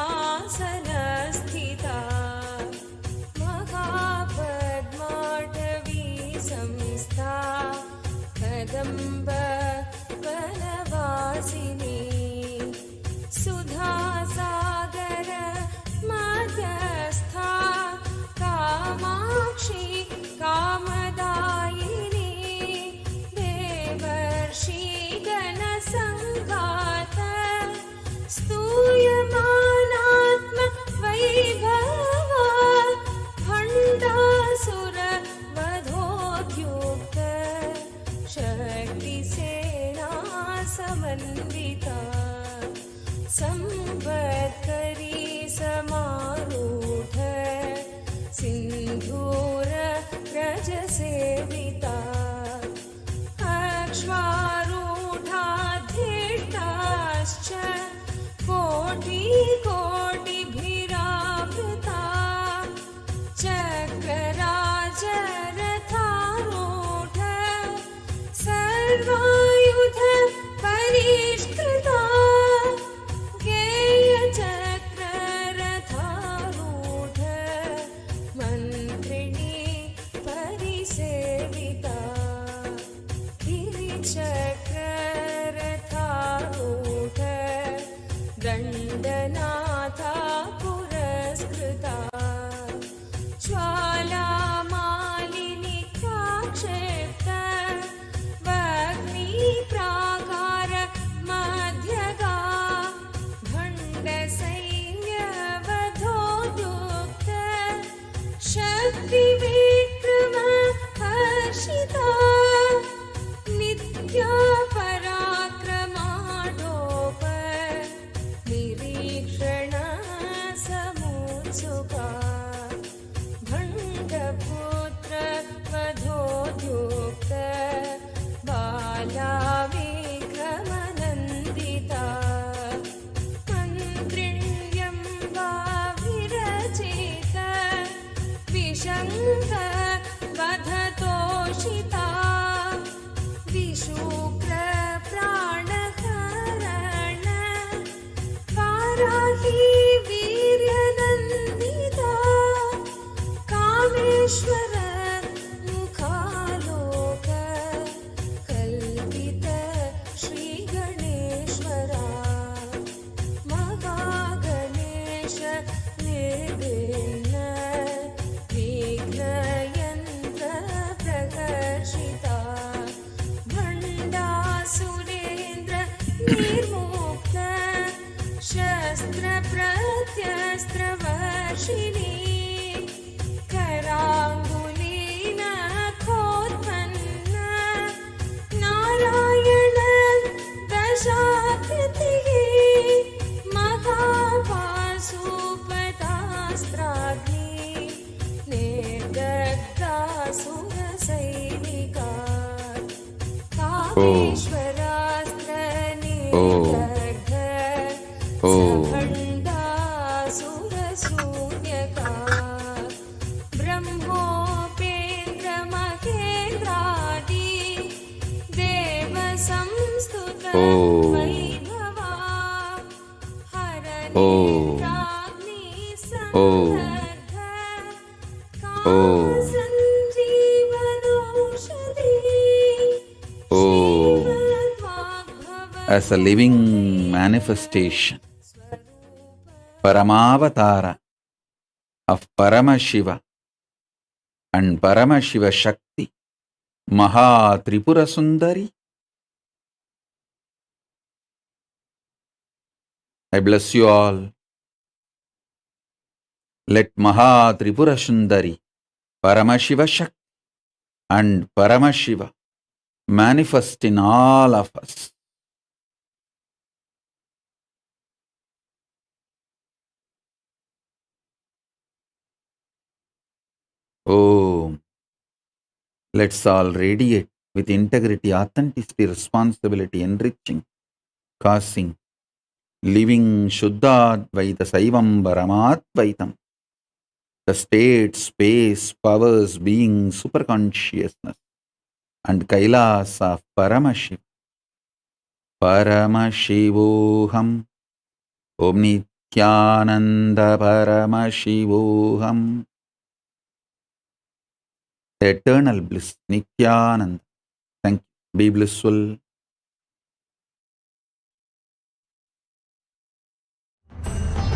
महापद्माटवी संस्था कदम्ब वनवासिनी सुधासागर मध्यस्था कामाक्षी कामदायिनी देवर्षि गणसङ्घात स्तूयमानात्म वैभवा भण्डासुर वधोद्युक्त शक्तिसेना समन्विता संवत्करी समारूढ सिन्धूर रजसेविता अक्ष्मारूढाधिष्ठाश्च कोटिकोटिभिरावृता चक्रराजरथारूढ सर्वायुध परिष्कृता गेयचक्ररथारूढ मन्त्रिणी परिसेविता गिरिचक्ररथारूढ दण्डनाथा पुरस्कृता ज्वालामालिनी काक्षेप्त वह्निप्राकार मध्यगा भण्डसैन्यवधोद्युक्त शक्तिविक्रम हर्षिता नित्या पराक्रमाडोप निरीक्षण समुत्सुका भण्डपुत्र वधोद्युक्त बाला विक्रमनन्दिता मन्त्रिण्यं वा विरचित विशङ्क वधतोषिता विशुक्र प्राणहरण वाराही वीर्यनन्दिता कामेश्वर मुखालोक कल्पित श्रीगणेश्वरा महागणेश निर्विघ्न विघ्नयन्त्र प्रकर्षिता भण्डासुरेन्द्र निर्मुक्त शस्त्र प्रत्यस्त्रवर्षिणी कराङ्गुलीन खोत्पन्न Narayan दशाकृतिः महापाशुपतास्त्राग्नि निर्दग्धासुरसैनिका कामेश्वरास्त्र निर्दग्ध सभण्डासुरशून्यका ब्रह्मोपेन्द्र महेन्द्रादि देवसंस्तुत Vaibhava हरनेत्राग्नि संदग्ध कामसञ्जीवनौषधि as a living manifestation, Paramavatara of Paramashiva and Paramashiva Shakti, Maha Tripura Sundari. I bless you all. Let Maha Tripura Sundari, Paramashiva Shakti and Paramashiva manifest in all of us. Oh, let's all radiate with integrity, authenticity, responsibility, enriching, causing, living Shuddhadvaita Saivam Paramadvaitam, the state, space, powers, being, superconsciousness, and Kailasa of Paramashiv. Paramashivoham. Om Nithyananda Paramashivoham. Eternal bliss, Nithyananda. Thank you. Be blissful.